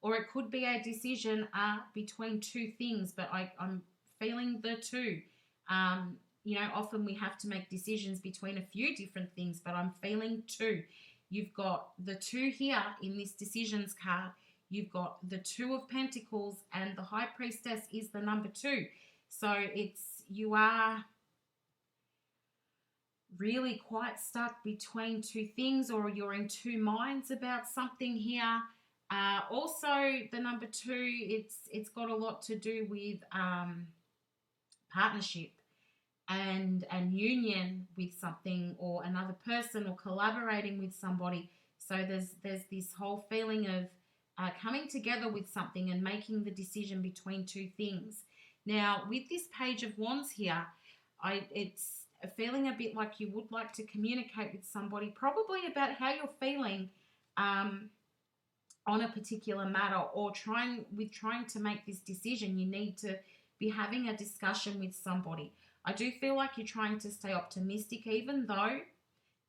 or it could be a decision between two things, but I'm feeling the two. Often we have to make decisions between a few different things, but I'm feeling two. You've got the two here in this decisions card. You've got the Two of Pentacles, and the High Priestess is the number 2. So you are really quite stuck between two things, or you're in two minds about something here. Also, the number 2, it's got a lot to do with partnership and union with something or another person, or collaborating with somebody. So there's this whole feeling of coming together with something and making the decision between two things. Now, with this Page of Wands here, it's feeling a bit like you would like to communicate with somebody, probably about how you're feeling on a particular matter, or trying to make this decision. You need to be having a discussion with somebody. I do feel like you're trying to stay optimistic, even though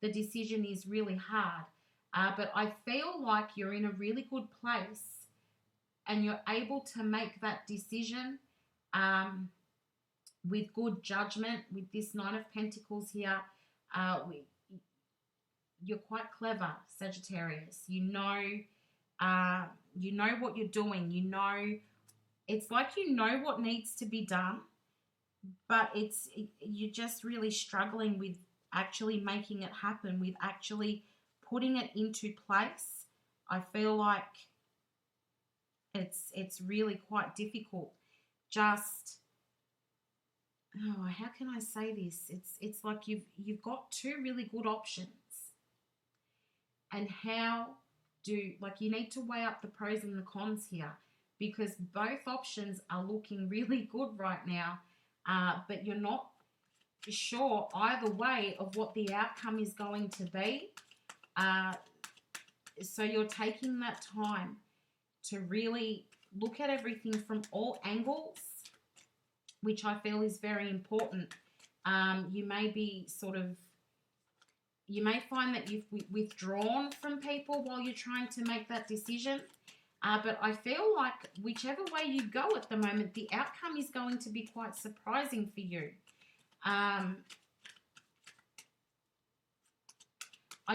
the decision is really hard. But I feel like you're in a really good place and you're able to make that decision with good judgment. With this Nine of Pentacles here, you're quite clever, Sagittarius. You know what you're doing. It's like you know what needs to be done, but you're just really struggling with actually making it happen, with actually putting it into place. I feel like it's really quite difficult. Just, how can I say this? It's like you've got two really good options, and how you need to weigh up the pros and the cons here, because both options are looking really good right now, but you're not sure either way of what the outcome is going to be. So you're taking that time to really look at everything from all angles, which I feel is very important. You may be you may find that you've withdrawn from people while you're trying to make that decision. But I feel like whichever way you go at the moment, the outcome is going to be quite surprising for you. I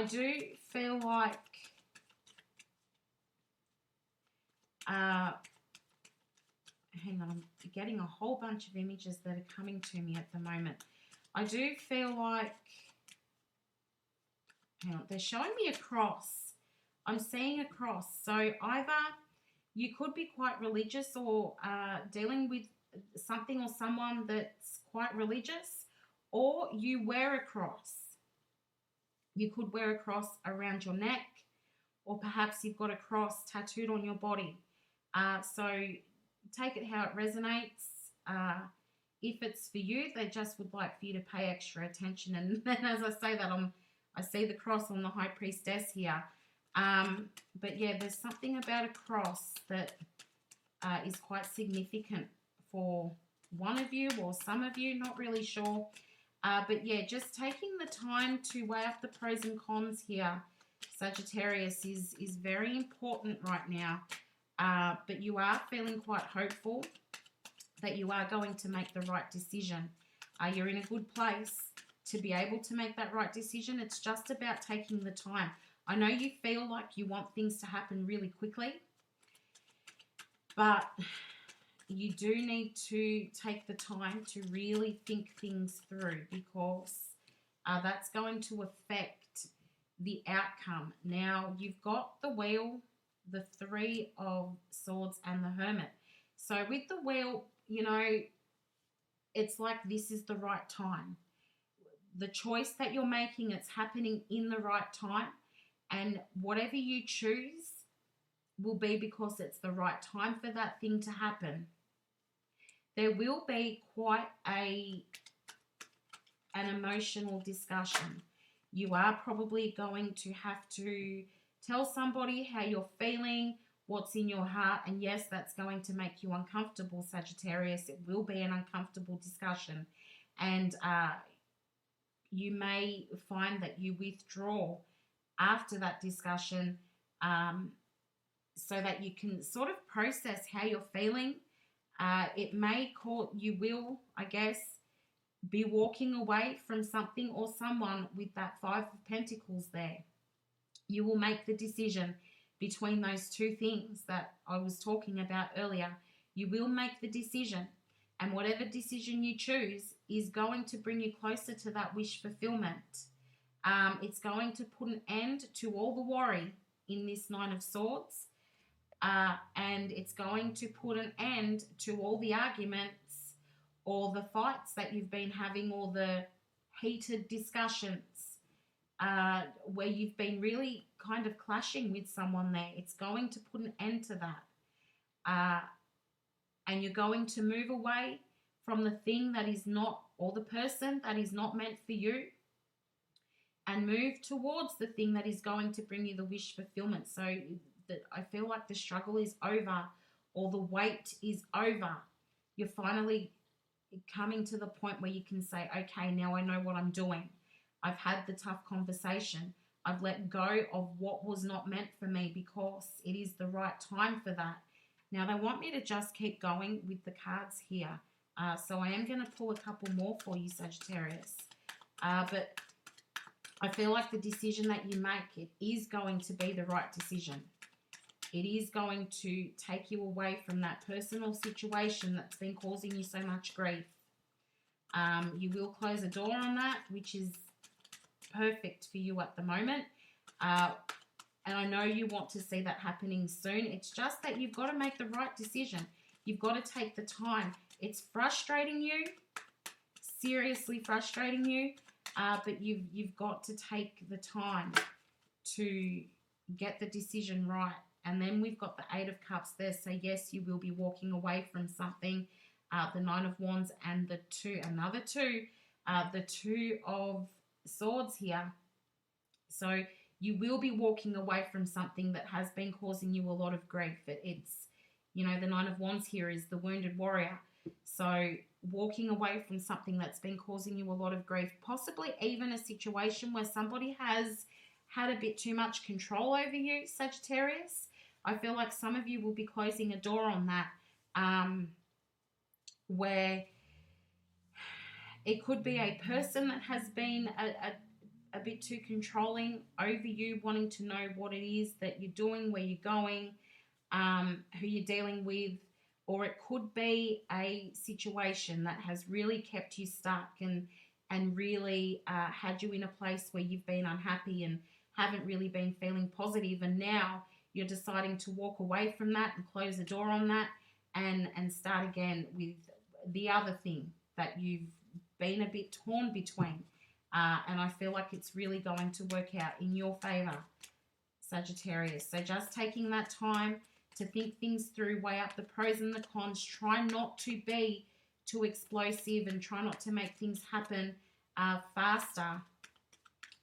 do feel like hang on, I'm getting a whole bunch of images that are coming to me at the moment. I do feel like, hang on, they're showing me a cross. I'm seeing a cross. So either you could be quite religious or dealing with something or someone that's quite religious, or you wear a cross. You could wear a cross around your neck, or perhaps you've got a cross tattooed on your body. So take it how it resonates. If it's for you, they just would like for you to pay extra attention. And then as I say that, I see the cross on the High Priestess here. But yeah, there's something about a cross that is quite significant for one of you or some of you, not really sure. But yeah, just taking the time to weigh up the pros and cons here, Sagittarius, is very important right now. But you are feeling quite hopeful that you are going to make the right decision. You're in a good place to be able to make that right decision. It's just about taking the time. I know you feel like you want things to happen really quickly, but you do need to take the time to really think things through, because that's going to affect the outcome. Now, you've got the Wheel, the Three of Swords, and the Hermit. So with the Wheel, you know, it's like this is the right time. The choice that you're making, it's happening in the right time. And whatever you choose will be because it's the right time for that thing to happen. There will be quite an emotional discussion. You are probably going to have to tell somebody how you're feeling, what's in your heart, and yes, that's going to make you uncomfortable, Sagittarius. It will be an uncomfortable discussion, and you may find that you withdraw after that discussion, so that you can sort of process how you're feeling. It may you will, I guess, be walking away from something or someone with that Five of Pentacles there. You will make the decision between those two things that I was talking about earlier. You will make the decision, and whatever decision you choose is going to bring you closer to that wish fulfillment. It's going to put an end to all the worry in this Nine of Swords, and it's going to put an end to all the arguments or the fights that you've been having, or the heated discussions where you've been really kind of clashing with someone there. It's going to put an end to that. And you're going to move away from the thing that is not, or the person that is not meant for you, and move towards the thing that is going to bring you the wish fulfillment. So that I feel like the struggle is over, or the wait is over. You're finally coming to the point where you can say, okay, now I know what I'm doing. I've had the tough conversation. I've let go of what was not meant for me, because it is the right time for that. Now, they want me to just keep going with the cards here. So I am going to pull a couple more for you, Sagittarius. But I feel like the decision that you make, it is going to be the right decision. It is going to take you away from that personal situation that's been causing you so much grief. You will close a door on that, which is perfect for you at the moment. And I know you want to see that happening soon. It's just that you've got to make the right decision. You've got to take the time. It's frustrating you, seriously frustrating you, but you've got to take the time to get the decision right. And then we've got the Eight of Cups there. So yes, you will be walking away from something. The Nine of Wands and the Two of Swords here. So you will be walking away from something that has been causing you a lot of grief. It's, you know, the Nine of Wands here is the wounded warrior. So walking away from something that's been causing you a lot of grief, possibly even a situation where somebody has had a bit too much control over you, Sagittarius. I feel like some of you will be closing a door on that, where it could be a person that has been a bit too controlling over you, wanting to know what it is that you're doing, where you're going, who you're dealing with, or it could be a situation that has really kept you stuck and really had you in a place where you've been unhappy and haven't really been feeling positive, and now you're deciding to walk away from that and close the door on that and start again with the other thing that you've been a bit torn between. And I feel like it's really going to work out in your favor, Sagittarius. So just taking that time to think things through, weigh up the pros and the cons, try not to be too explosive and try not to make things happen faster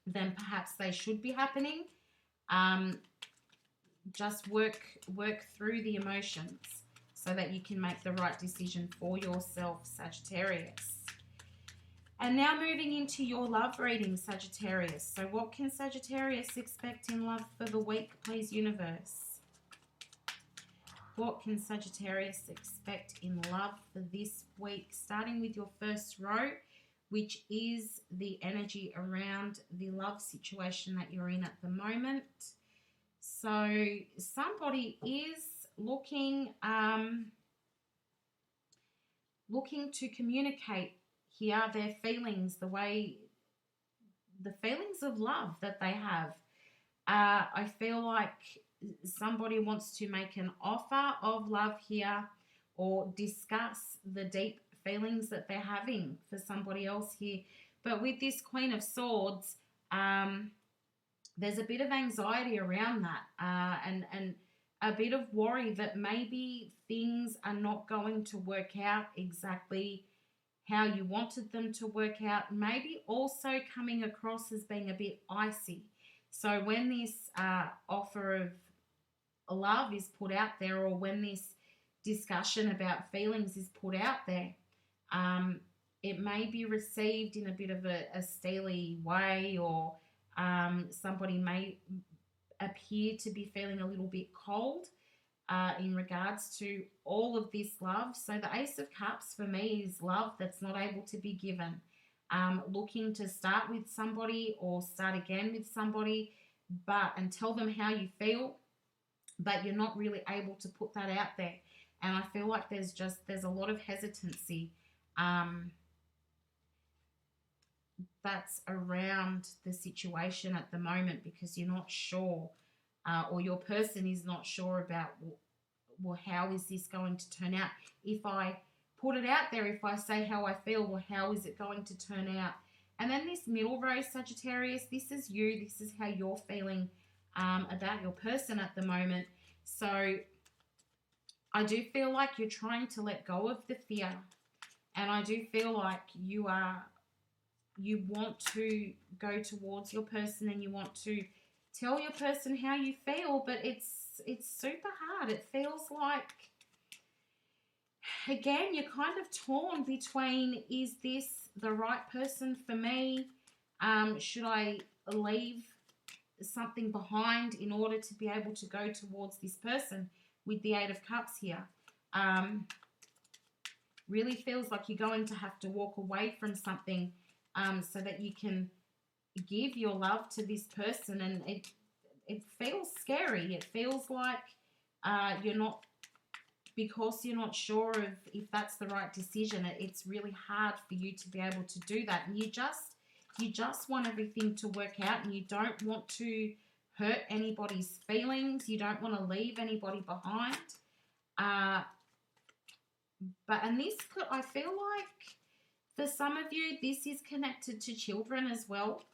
than perhaps they should be happening. Just work through the emotions so that you can make the right decision for yourself, Sagittarius. And now moving into your love reading, Sagittarius. So what can Sagittarius expect in love for the week, please, universe? What can Sagittarius expect in love for this week? Starting with your first row, which is the energy around the love situation that you're in at the moment. So somebody is looking to communicate here their feelings, the feelings of love that they have. I feel like somebody wants to make an offer of love here or discuss the deep feelings that they're having for somebody else here. But with this Queen of Swords, there's a bit of anxiety around that and a bit of worry that maybe things are not going to work out exactly how you wanted them to work out. Maybe also coming across as being a bit icy. So when this offer of love is put out there, or when this discussion about feelings is put out there, it may be received in a bit of a steely way, or somebody may appear to be feeling a little bit cold in regards to all of this love. So the Ace of Cups for me is love that's not able to be given. Looking to start with somebody or start again with somebody, and tell them how you feel, but you're not really able to put that out there. And I feel like there's a lot of hesitancy that's around the situation at the moment, because you're not sure, or your person is not sure about, well, how is this going to turn out? If I put it out there, if I say how I feel, well, how is it going to turn out? And then this middle row, Sagittarius, this is you. This is how you're feeling about your person at the moment. So I do feel like you're trying to let go of the fear. And I do feel like you want to go towards your person and you want to tell your person how you feel, but it's super hard. It feels like, again, you're kind of torn between, is this the right person for me? Should I leave something behind in order to be able to go towards this person with the Eight of Cups here? Really feels like you're going to have to walk away from something so that you can give your love to this person, and it feels scary. It feels like you're not sure of if that's the right decision. It's really hard for you to be able to do that, and you just want everything to work out, and you don't want to hurt anybody's feelings. You don't want to leave anybody behind. And this, I feel like for some of you, this is connected to children as well.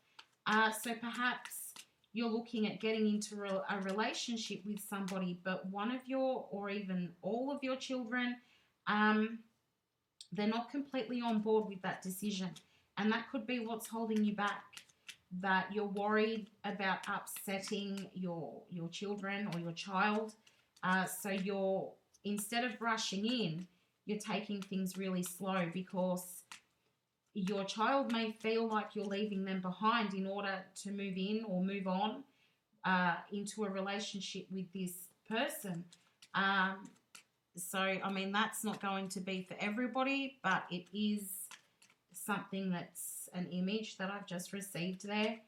So perhaps you're looking at getting into a relationship with somebody, but one of your, or even all of your children, they're not completely on board with that decision. And that could be what's holding you back, that you're worried about upsetting your children or your child. So you're, instead of rushing in, you're taking things really slow, because your child may feel like you're leaving them behind in order to move in or move on into a relationship with this person. So, I mean, that's not going to be for everybody, but it is something that's an image that I've just received there.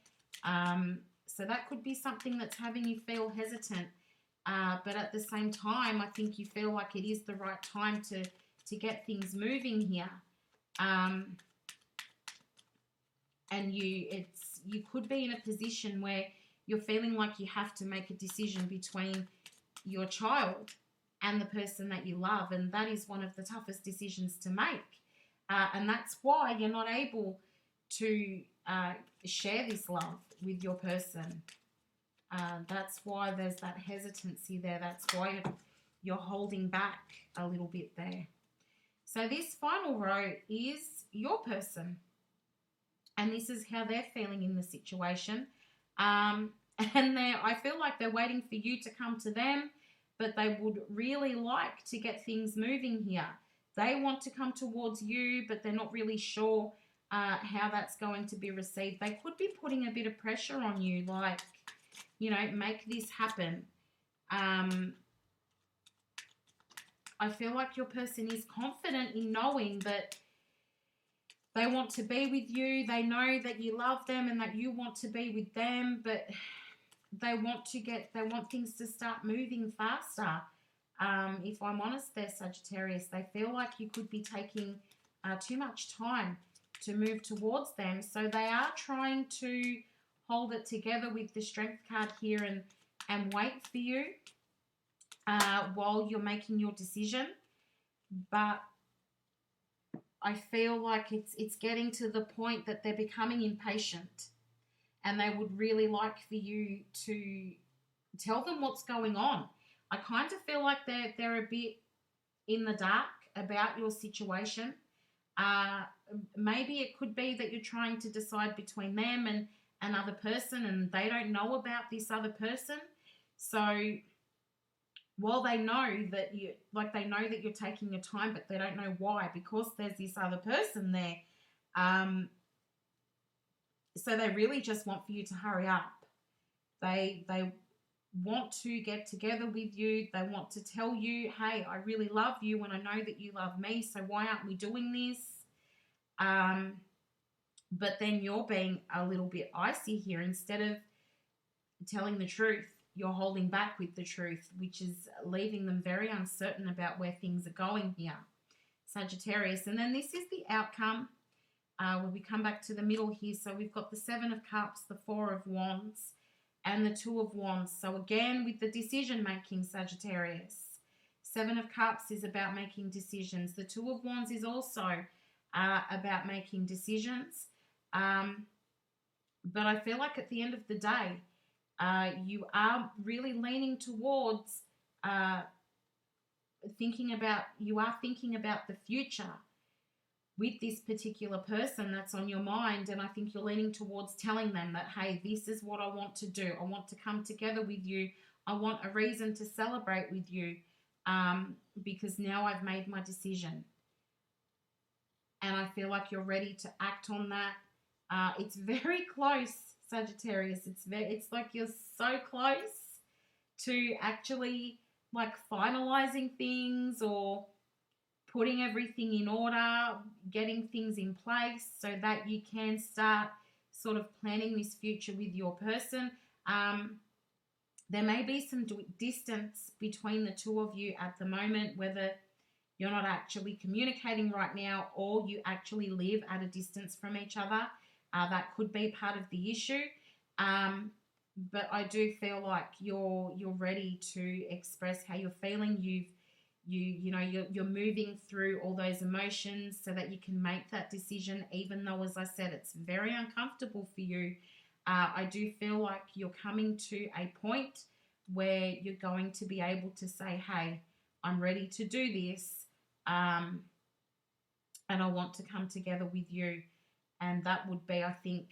So that could be something that's having you feel hesitant. But at the same time, I think you feel like it is the right time to get things moving here. And you could be in a position where you're feeling like you have to make a decision between your child and the person that you love, and that is one of the toughest decisions to make. And that's why you're not able to share this love with your person. That's why there's that hesitancy there. That's why you're holding back a little bit there. So this final row is your person. And this is how they're feeling in the situation. And I feel like they're waiting for you to come to them, but they would really like to get things moving here. They want to come towards you, but they're not really sure how that's going to be received. They could be putting a bit of pressure on you, like, you know, make this happen. I feel like your person is confident in knowing that they want to be with you. They know that you love them and that you want to be with them, but they want things to start moving faster. If I'm honest there, Sagittarius, they feel like you could be taking too much time to move towards them. So they are trying to hold it together with the Strength card here and wait for you while you're making your decision. But I feel like it's getting to the point that they're becoming impatient, and they would really like for you to tell them what's going on. I kind of feel like they're a bit in the dark about your situation. Maybe it could be that you're trying to decide between them and another person, and they don't know about this other person. So while they know that you're taking your time, but they don't know why, because there's this other person there. So they really just want for you to hurry up. They want to get together with you. They want to tell you, hey, I really love you and I know that you love me, so why aren't we doing this? But then you're being a little bit icy here. Instead of telling the truth, you're holding back with the truth, which is leaving them very uncertain about where things are going here, Sagittarius. And then this is the outcome. When we come back to the middle here, so we've got the Seven of Cups, the Four of Wands, and the Two of Wands. So again, with the decision-making, Sagittarius. Seven of Cups is about making decisions. The Two of Wands is also about making decisions. But I feel like at the end of the day, you are really leaning towards thinking about the future with this particular person that's on your mind. And I think you're leaning towards telling them that, hey, this is what I want to do. I want to come together with you. I want a reason to celebrate with you because now I've made my decision. And I feel like you're ready to act on that. It's very close, Sagittarius. It's like you're so close to actually like finalizing things or putting everything in order, getting things in place so that you can start sort of planning this future with your person. There may be some distance between the two of you at the moment, whether you're not actually communicating right now or you actually live at a distance from each other. That could be part of the issue. But I do feel like you're ready to express how you're feeling. You're moving through all those emotions so that you can make that decision, even though, as I said, it's very uncomfortable for you. I do feel like you're coming to a point where you're going to be able to say, hey, I'm ready to do this, and I want to come together with you. And that would be, I think,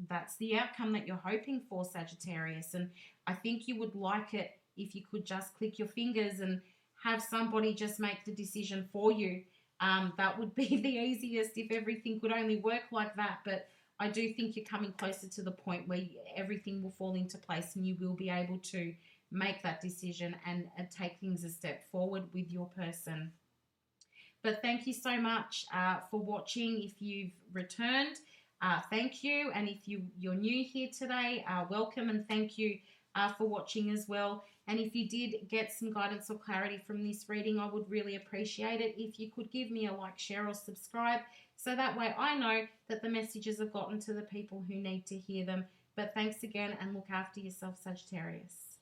that's the outcome that you're hoping for, Sagittarius. And I think you would like it if you could just click your fingers and have somebody just make the decision for you. That would be the easiest if everything could only work like that. But I do think you're coming closer to the point where everything will fall into place and you will be able to make that decision and take things a step forward with your person. But thank you so much for watching. If you've returned, thank you. And if you're new here today, welcome and thank you for watching as well. And if you did get some guidance or clarity from this reading, I would really appreciate it if you could give me a like, share, or subscribe, so that way I know that the messages have gotten to the people who need to hear them. But thanks again, and look after yourself, Sagittarius.